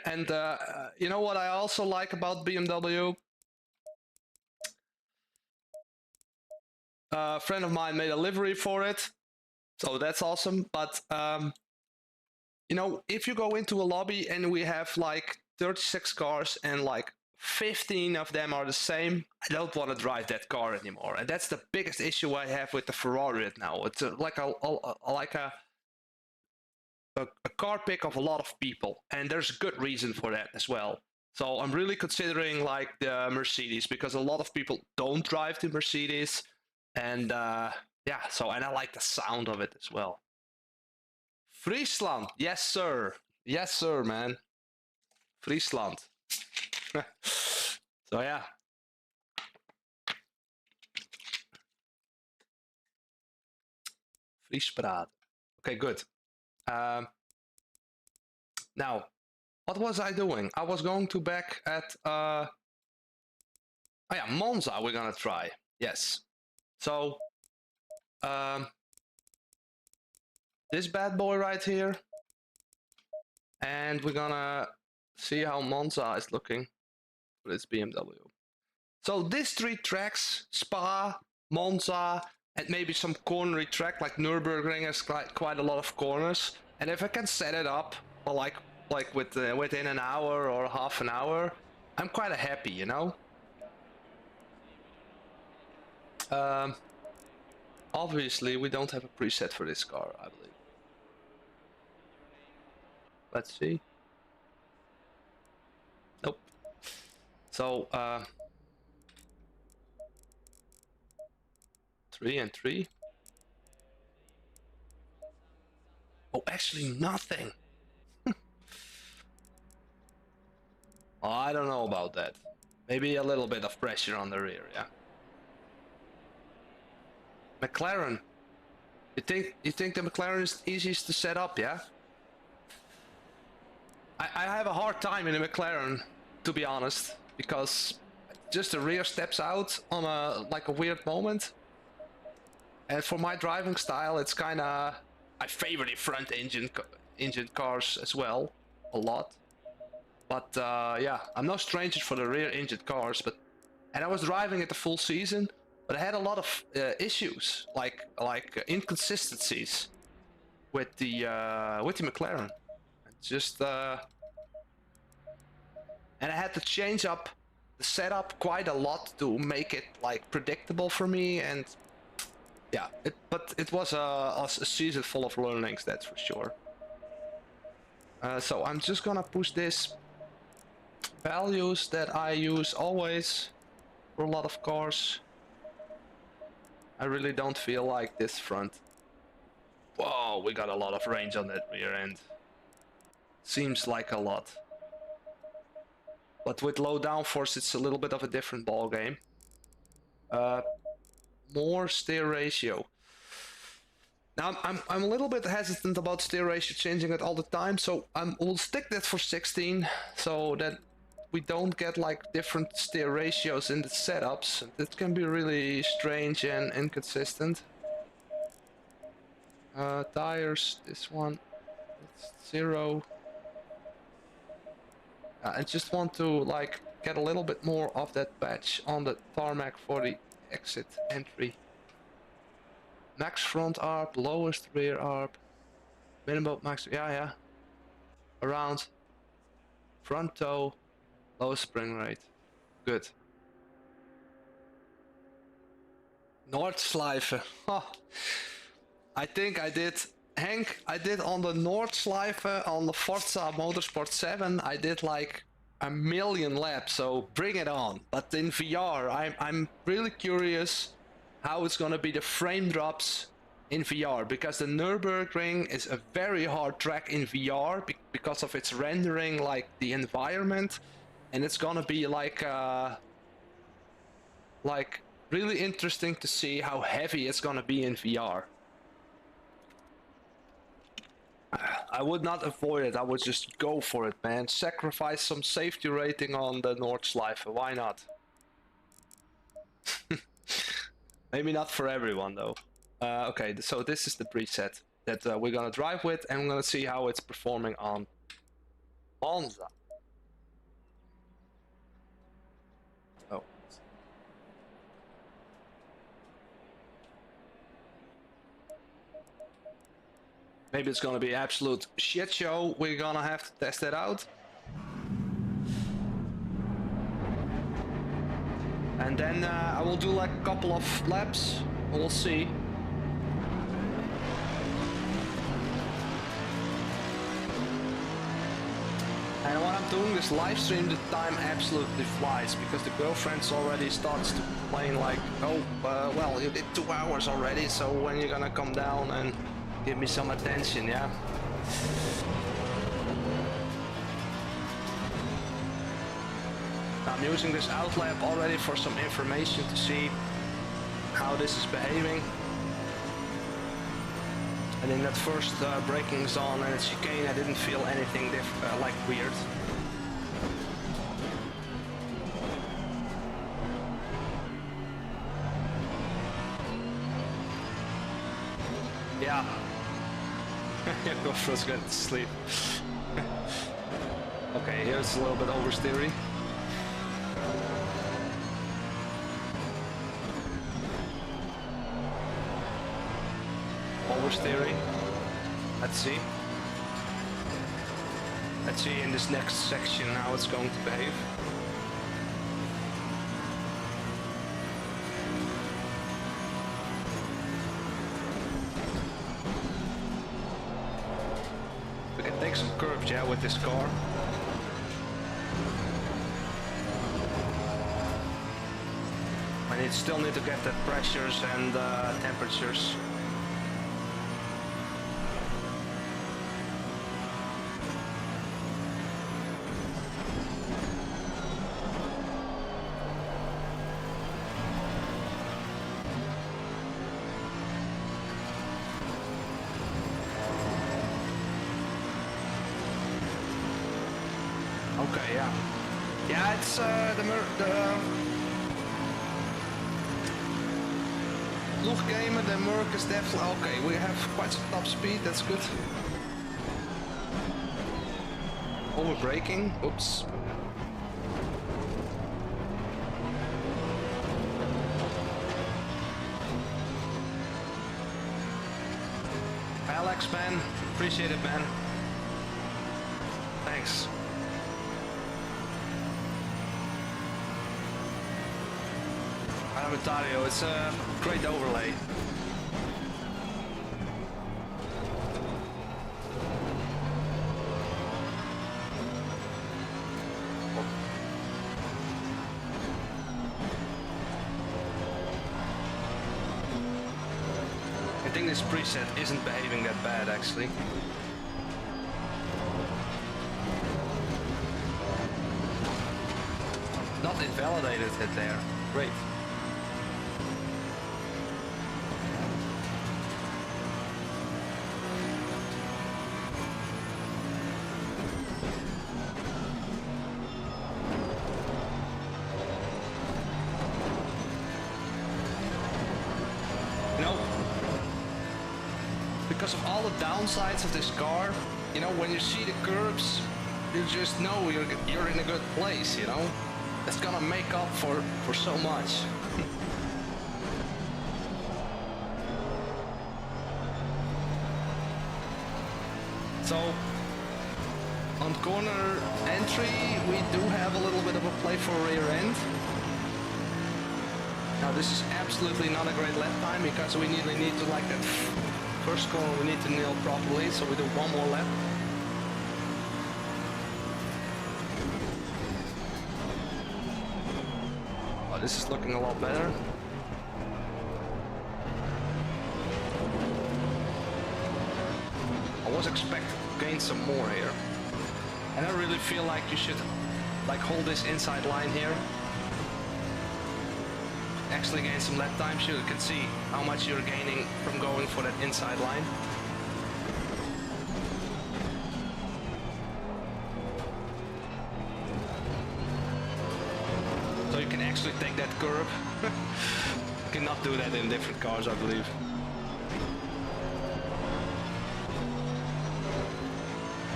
And you know what I also like about BMW? A friend of mine made a livery for it, so that's awesome. But you know, if you go into a lobby and we have like 36 cars and like 15 of them are the same, I don't want to drive that car anymore. And that's the biggest issue I have with the Ferrari right now. It's like a car pick of a lot of people, and there's good reason for that as well. So I'm really considering like the Mercedes, because a lot of people don't drive the Mercedes, and yeah, so, and I like the sound of it as well. Friesland, yes sir, man. Friesland. So yeah. Friespraat. Okay, good. Now, what was I doing? I was going to back at oh yeah, Monza we're gonna try. Yes. So this bad boy right here. And we're gonna see how Monza is looking for this BMW. So these 3 tracks, Spa, Monza, and maybe some cornery track like Nürburgring has quite a lot of corners. And if I can set it up, well, like within an hour or half an hour, I'm quite happy, you know. Obviously, we don't have a preset for this car, I believe. Let's see. Nope. So 3 and 3. Oh, actually nothing. Oh, I don't know about that. Maybe a little bit of pressure on the rear, yeah. McLaren. You think the McLaren is easiest to set up, yeah? I have a hard time in the McLaren, to be honest, because just the rear steps out on a weird moment. And for my driving style, it's kind of, I favor the front engine cars as well, a lot. But yeah, I'm no stranger for the rear engine cars. And I was driving it the full season, but I had a lot of issues, like inconsistencies with the McLaren. Just and I had to change up the setup quite a lot to make it like predictable for me. And yeah, but it was a season full of learnings, that's for sure. So I'm just gonna push this values that I use always for a lot of cars. I really don't feel like this front. Whoa, we got a lot of range on that rear end. Seems like a lot. But with low downforce, it's a little bit of a different ball game. More steer ratio. Now I'm a little bit hesitant about steer ratio, changing it all the time. So we'll stick that for 16, so that we don't get like different steer ratios in the setups. That can be really strange and inconsistent. Tires, this one, it's 0. I just want to like get a little bit more of that patch on the tarmac for the exit entry. Max front arc, lowest rear arc, minimum max, yeah. Around, front toe, low spring rate. Good. Noordschleife. Huh. I think I did, Hank, I did on the Noordschleife on the Forza Motorsport 7, I did like a million laps, so bring it on. But in VR, I'm really curious how it's gonna be the frame drops in VR, because the Nürburgring is a very hard track in VR because of its rendering like the environment, and it's gonna be like really interesting to see how heavy it's gonna be in VR. I would not avoid it, I would just go for it, man. Sacrifice some safety rating on the Nordschleife, why not? Maybe not for everyone though. Okay, so this is the preset that we're gonna drive with, and we're gonna see how it's performing on Monza. Oh. Maybe it's gonna be absolute shit show. We're gonna have to test it out. And then I will do like a couple of laps. We'll see. And when I'm doing this live stream, the time absolutely flies, because the girlfriend's already starts to complain like, oh, well, you did 2 hours already, so when you're gonna come down and give me some attention, yeah? I'm using this outlap already for some information to see how this is behaving. And in that first braking zone and chicane, I didn't feel anything like weird. Yeah. GoPro's going to sleep. Okay, here's a little bit oversteering. Oversteering. Let's see. Let's see in this next section how it's going to behave. We can take some curves, yeah, with this car. I still need to get the pressures and temperatures. Okay, yeah. Yeah, it's Luchtgamer, the Merc is definitely okay. We have quite some top speed, that's good. Over braking, oops. Alex, man, appreciate it, man. Thanks. Ontario, it's a great overlay. I think this preset isn't behaving that bad actually. Not invalidated it there. Great. Because of all the downsides of this car, you know, when you see the curbs, you just know you're in a good place, you know? It's gonna make up for so much. So, on corner entry, we do have a little bit of a play for rear end. Now this is absolutely not a great lap time because we need to, like that first corner, we need to nail properly, so we do one more lap. Oh, this is looking a lot better. I was expected to gain some more here. And I really feel like you should like hold this inside line here. Actually gain some lap time, so you can see how much you're gaining from going for that inside line. So you can actually take that curve. You cannot do that in different cars, I believe.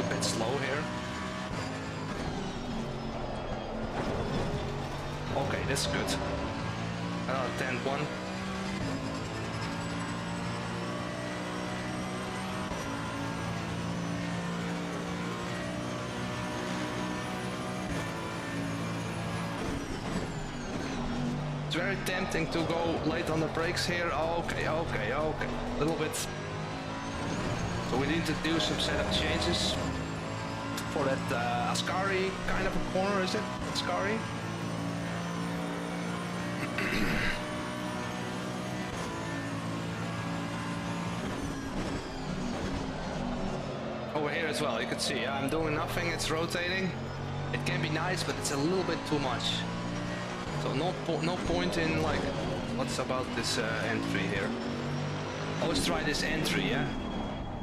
A bit slow here. Okay, that's good. 10-1. It's very tempting to go late on the brakes here. Okay. A little bit. So we need to do some setup changes for that Ascari kind of a corner, is it? Ascari? Over here as well, you can see I'm doing nothing, it's rotating. It can be nice, but it's a little bit too much. So no point in like, what's about this entry here? Always try this entry, yeah?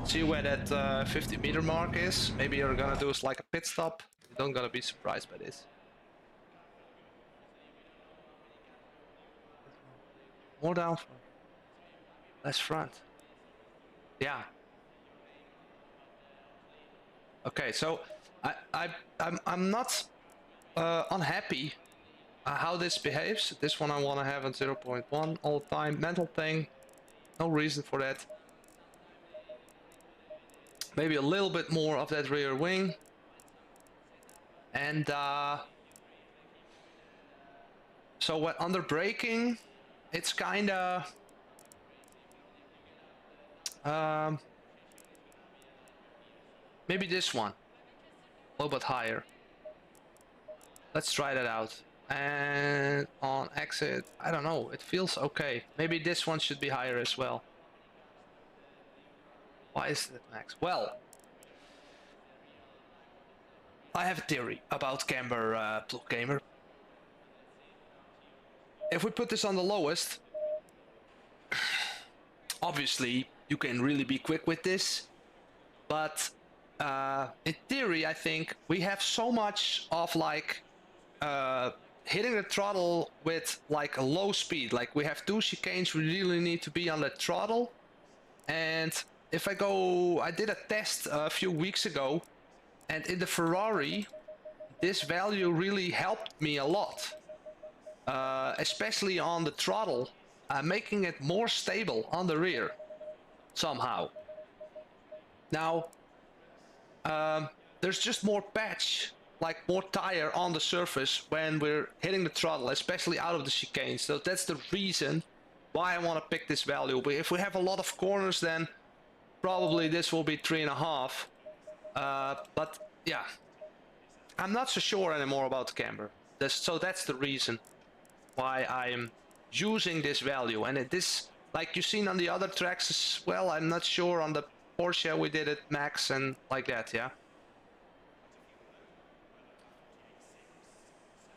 See where that 50 meter mark is? Maybe you're gonna do like a pit stop. You don't gonna be surprised by this. More down, less front. Yeah. Okay, so I'm not unhappy how this behaves. This one I want to have at 0.1 all the time. Mental thing, no reason for that. Maybe a little bit more of that rear wing. And so what under braking, it's kind of maybe this one a little bit higher. Let's try that out. And on exit, I don't know, it feels okay. Maybe this one should be higher as well. Why is that max? Well, I have a theory about camber, Plug Gamer. If we put this on the lowest, obviously you can really be quick with this, but in theory I think we have so much of like hitting the throttle with like a low speed. Like we have 2 chicanes, we really need to be on the throttle. And if I did a test a few weeks ago, and in the Ferrari this value really helped me a lot, especially on the throttle, making it more stable on the rear somehow. Now there's just more patch, like more tire on the surface when we're hitting the throttle, especially out of the chicane. So that's the reason why I want to pick this value. But if we have a lot of corners, then probably this will be 3.5. But yeah, I'm not so sure anymore about the camber. So that's the reason why I'm using this value. And this, like you've seen on the other tracks as well, I'm not sure on the Porsche we did it max and like that, yeah.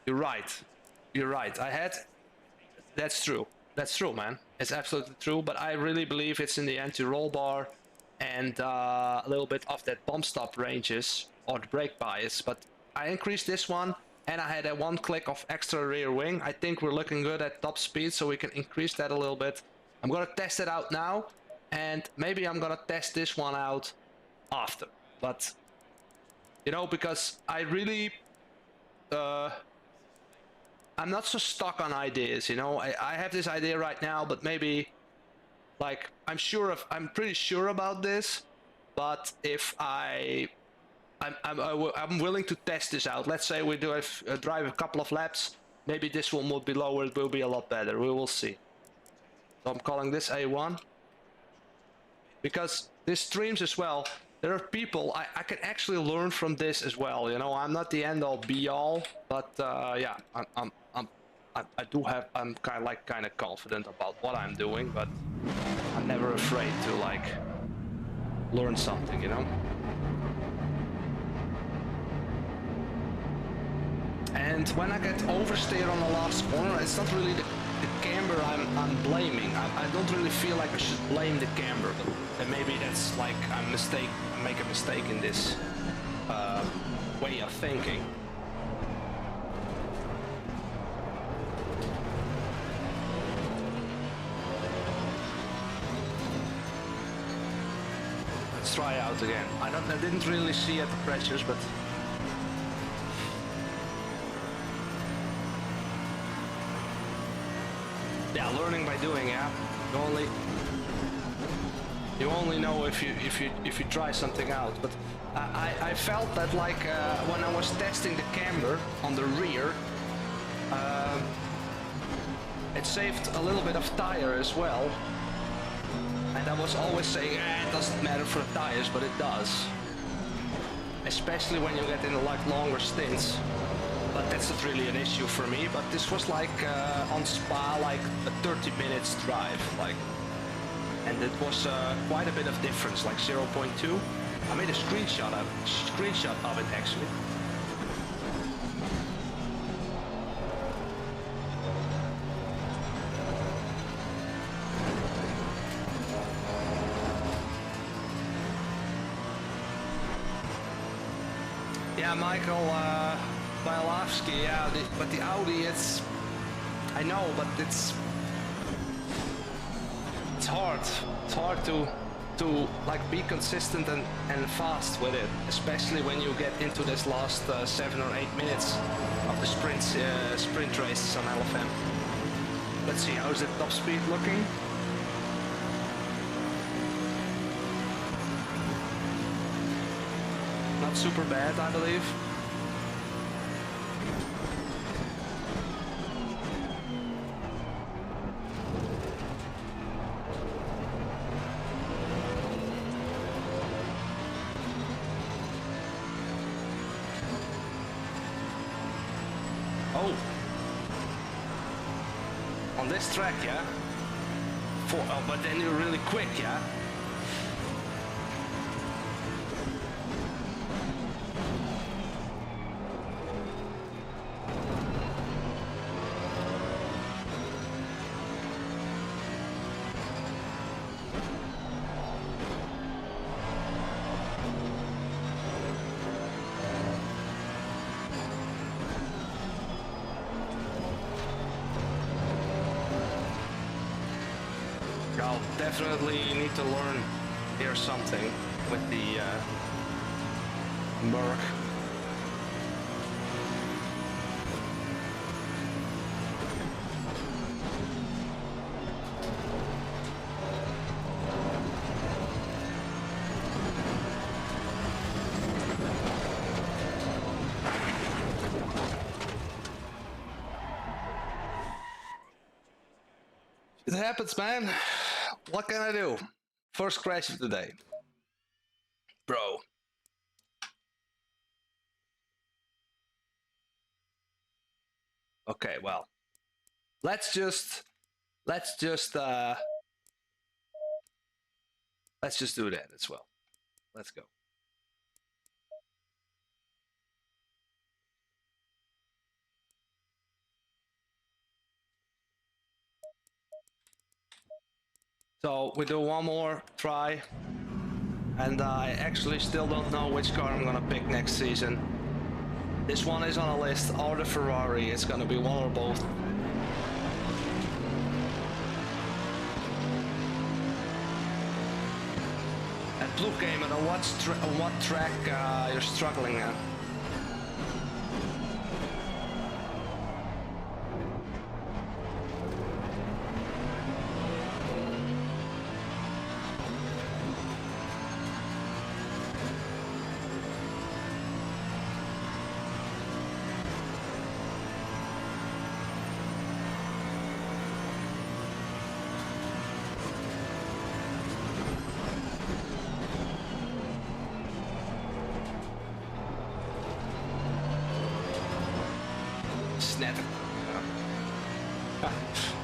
You're right. That's true, man. It's absolutely true, but I really believe it's in the anti-roll bar and a little bit of that bump stop ranges or the brake bias. But I increased this one and I had a 1 click of extra rear wing. I think we're looking good at top speed, so we can increase that a little bit. I'm gonna test it out now, and maybe I'm gonna test this one out after. But You know, because I really, I'm not so stuck on ideas, you know. I have this idea right now, but maybe, like, I'm pretty sure about this, but if I'm willing to test this out. Let's say we do drive a couple of laps, maybe this one will be lower, it will be a lot better, we will see. So I'm calling this A1, because this streams as well. There are people, I can actually learn from this as well, you know. I'm not the end all be all, but yeah, I'm kind of confident about what I'm doing, but I'm never afraid to like learn something, you know. And when I get oversteer on the last corner, it's not really the camber I'm blaming. I don't really feel like I should blame the camber, but maybe that's like I make a mistake in this way of thinking. Let's try out again. I didn't really see at the pressures, but yeah, learning by doing. Yeah, you only know if you try something out. But I felt that like when I was testing the camber on the rear, it saved a little bit of tire as well. And I was always saying, it doesn't matter for the tires, but it does, especially when you get into like longer stints. But that's not really an issue for me. But this was like on Spa, like a 30 minutes drive, like, and it was quite a bit of difference, like 0.2. I made a screenshot of it actually. Yeah, Michael Bailovsky, yeah, but the Audi, I know, but it's hard. It's hard to like be consistent and fast with it, especially when you get into this last 7 or 8 minutes of the sprint races on LFM. Let's see, how's the top speed looking? Not super bad, I believe. Oh, on this track, yeah. But then you're really quick, yeah. I'll definitely need to learn here something with the Merc. It happens, man. What can I do? First crash of the day. Bro. Okay, well. Let's just do that as well. Let's go. So we do one more try, and I actually still don't know which car I'm gonna pick next season. This one is on a list, or the Ferrari. It's gonna be one or both. And Blue came at what track you're struggling at.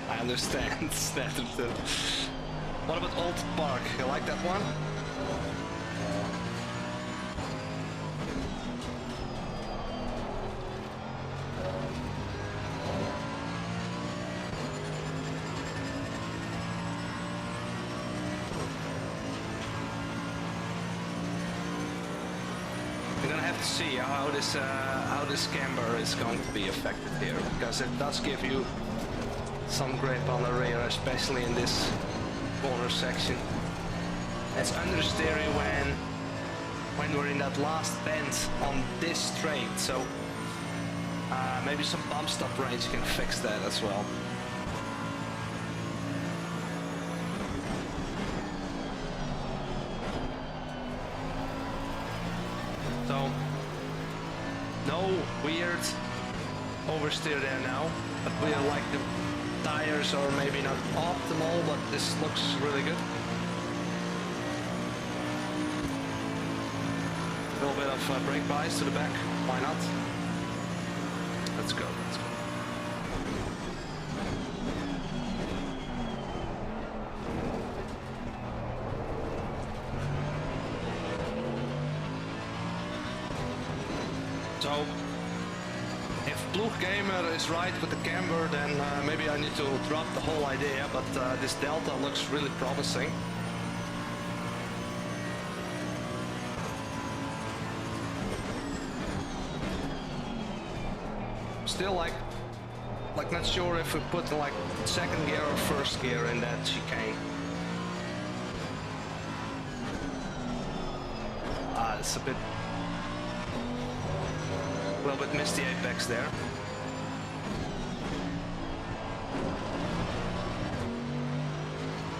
I understand. What about Old Park? You like that one? We're gonna have to see how this camber is going to be affected here, because it does give you some grip on the rear, especially in this corner section. It's understeery when we're in that last bend on this straight, so maybe some bump stop range can fix that as well. So no weird oversteer there now, but we are like the tires are maybe not optimal, but this looks really good. A little bit of brake bias to the back, why not? Let's go, let's go. So, if Blue Gamer is right with the camber, then maybe I need to drop the whole idea, but this Delta looks really promising. Still like not sure if we put like second gear or first gear in that chicane. It's a little bit missed the apex there.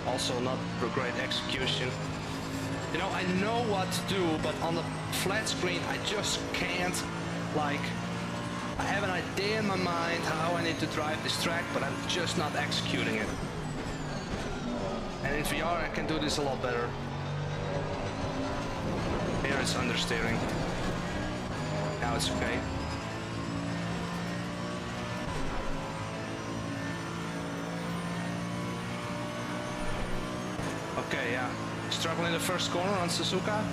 Also not a great execution. You know, I know what to do, but on the flat screen I just can't, like, I have an idea in my mind how I need to drive this track, but I'm just not executing it. And in VR I can do this a lot better. Here it's understeering. Now it's okay. Okay, yeah. Struggling in the first corner on Suzuka.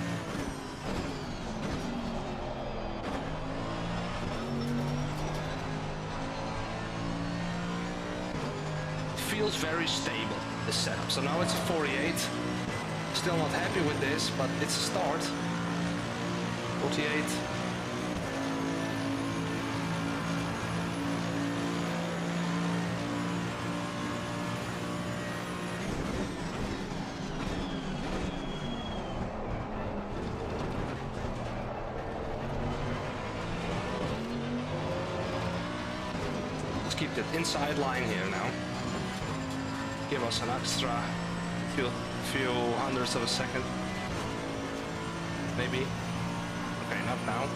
Feels very stable, this setup. So now it's a 48. Still not happy with this, but it's a start. 48. Let's keep that inside line here now. Give us an extra few hundredths of a second. Maybe. Okay, not now.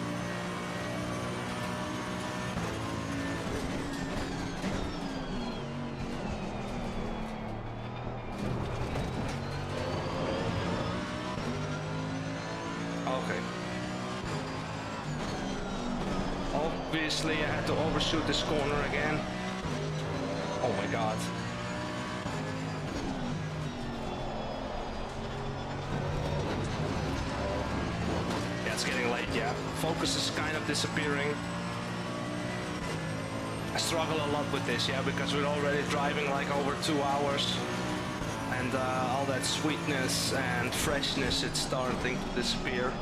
Okay. Obviously I had to overshoot this corner again. Oh my god. It's getting late, yeah. Focus is kind of disappearing. I struggle a lot with this, yeah, because we're already driving like over 2 hours. And all that sweetness and freshness, it's starting to disappear.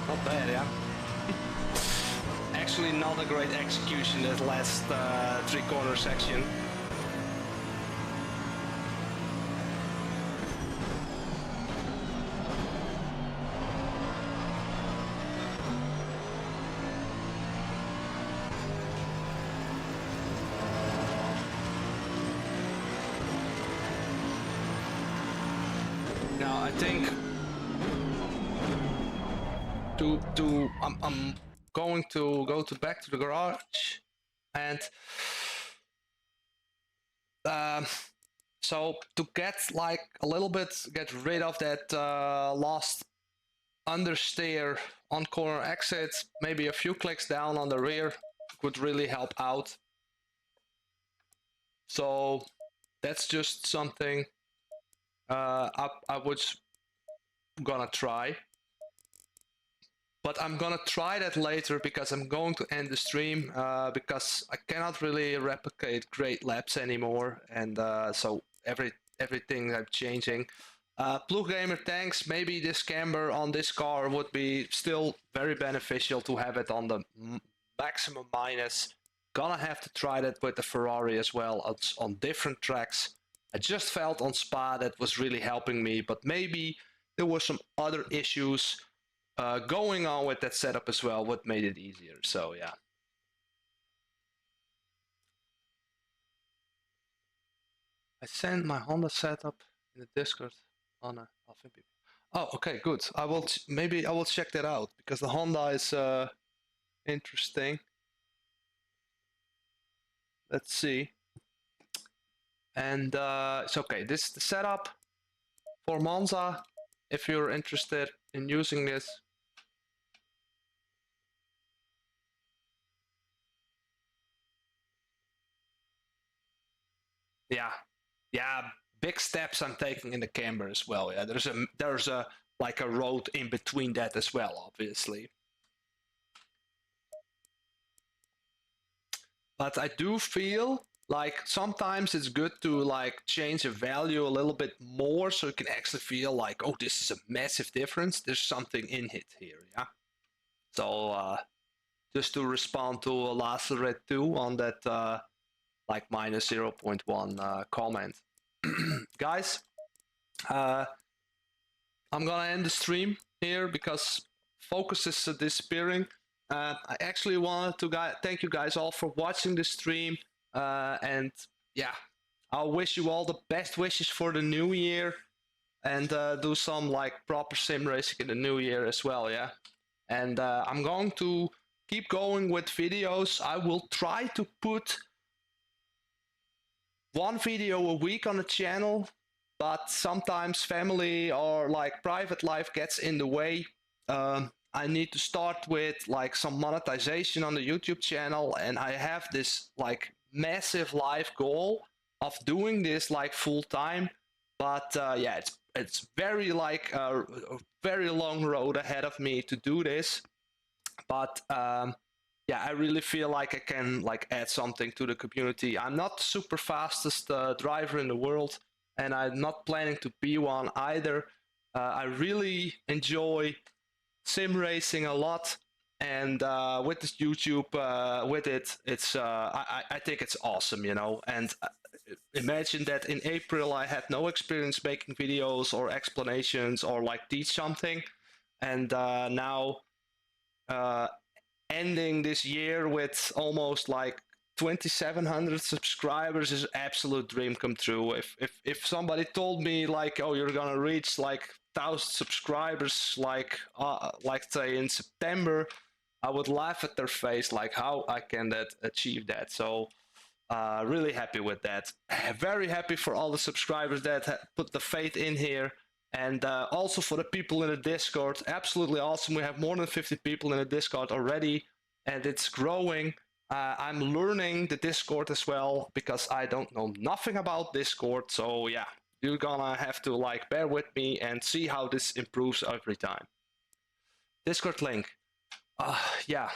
Not bad, yeah. actually not a great execution that last three-corner section. Now I think I'm going to go back to the garage and so to get like a little bit get rid of that last understeer on corner exits, maybe a few clicks down on the rear could really help out. So that's just something I was gonna try. But I'm gonna try that later because I'm going to end the stream because I cannot really replicate great laps anymore, and so everything I'm changing. Blue Gamer, thanks. Maybe this camber on this car would be still very beneficial to have it on the maximum minus. Gonna have to try that with the Ferrari as well on different tracks. I just felt on Spa that was really helping me, but maybe there were some other issues going on with that setup as well, what made it easier. So yeah. I sent my Honda setup in the Discord on a LFM. Oh, okay, good. Maybe I will check that out because the Honda is interesting. Let's see. And it's okay. This is the setup for Monza. If you're interested in using this. Yeah, big steps I'm taking in the camber as well. Yeah, there's a like a road in between that as well, obviously. But I do feel like sometimes it's good to like change a value a little bit more so you can actually feel like, oh, this is a massive difference. There's something in it here, yeah. So just to respond to Lazaret 2 on that like minus 0.1 comment. Guys, I'm gonna end the stream here because focus is disappearing. I actually wanted to thank you guys all for watching the stream, and yeah, I'll wish you all the best wishes for the new year, and do some like proper sim racing in the new year as well, yeah. And I'm going to keep going with videos. I will try to put one video a week on the channel, but sometimes family or like private life gets in the way. I need to start with like some monetization on the YouTube channel, and I have this like massive life goal of doing this like full time. But yeah, it's very like a very long road ahead of me to do this. But yeah, I really feel like I can like add something to the community. I'm not super fastest driver in the world, and I'm not planning to be one either. I really enjoy sim racing a lot, and with this YouTube, with it's I think it's awesome, you know. And imagine that in April I had no experience making videos or explanations or like teach something, and now ending this year with almost like 2,700 subscribers is absolute dream come true. If somebody told me like, oh, you're gonna reach like 1,000 subscribers like say in September, I would laugh at their face like how I can achieve that. So really happy with that. Very happy for all the subscribers that put the faith in here. And also for the people in the Discord, absolutely awesome. We have more than 50 people in the Discord already, and it's growing. I'm learning the Discord as well because I don't know nothing about Discord. So yeah, you're gonna have to like bear with me and see how this improves every time. Discord link. Yeah.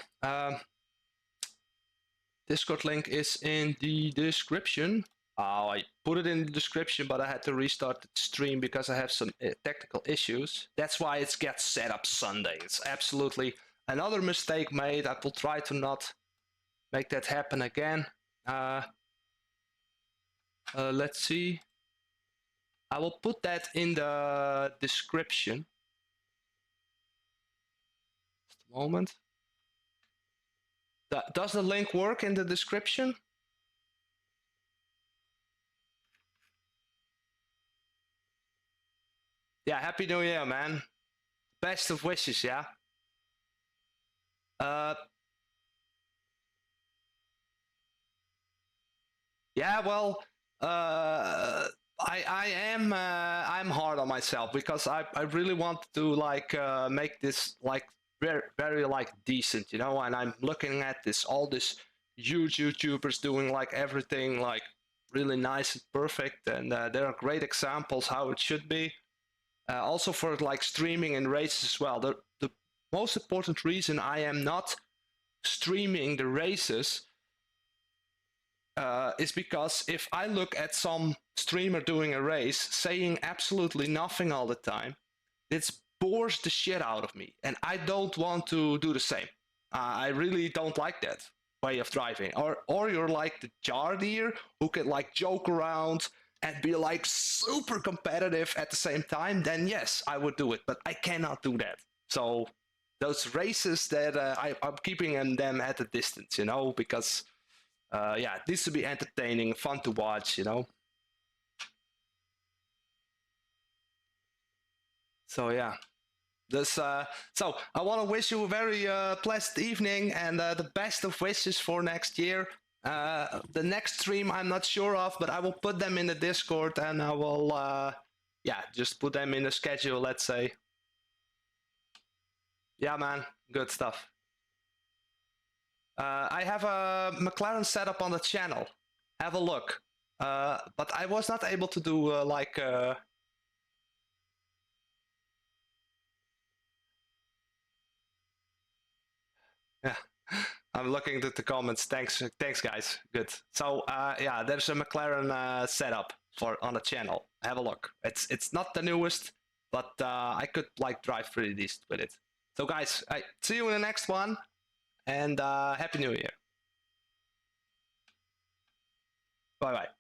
Discord link is in the description. I put it in the description, but I had to restart the stream because I have some technical issues. That's why it gets set up Sunday. It's absolutely another mistake made. I will try to not make that happen again. Let's see. I will put that in the description. Just a moment. Does the link work in the description? Yeah, Happy New Year, man. Best of wishes, yeah? Yeah, well, I'm hard on myself because I really want to like make this like very like decent, you know. And I'm looking at all this huge YouTubers doing like everything like really nice and perfect, and there are great examples how it should be. Also for like streaming and races as well. The most important reason I am not streaming the races is because if I look at some streamer doing a race saying absolutely nothing all the time, it bores the shit out of me, and I don't want to do the same. I really don't like that way of driving. Or you're like the Jardier who can like joke around and be like super competitive at the same time. Then yes, I would do it, but I cannot do that. So those races that I'm keeping them at a distance, you know, because yeah, it needs to be entertaining, fun to watch, you know. So yeah, this. So I want to wish you a very pleasant evening and the best of wishes for next year. The next stream I'm not sure of, but I will put them in the Discord and I will, yeah, just put them in the schedule. Let's say. Yeah, man, good stuff. I have a McLaren setup on the channel. Have a look. But I was not able to do like. Yeah, I'm looking at the comments. Thanks, guys. Good. So yeah, there's a McLaren setup on the channel. Have a look. It's not the newest, but I could like drive pretty decent with it. So guys, I see you in the next one, and Happy New Year. Bye bye.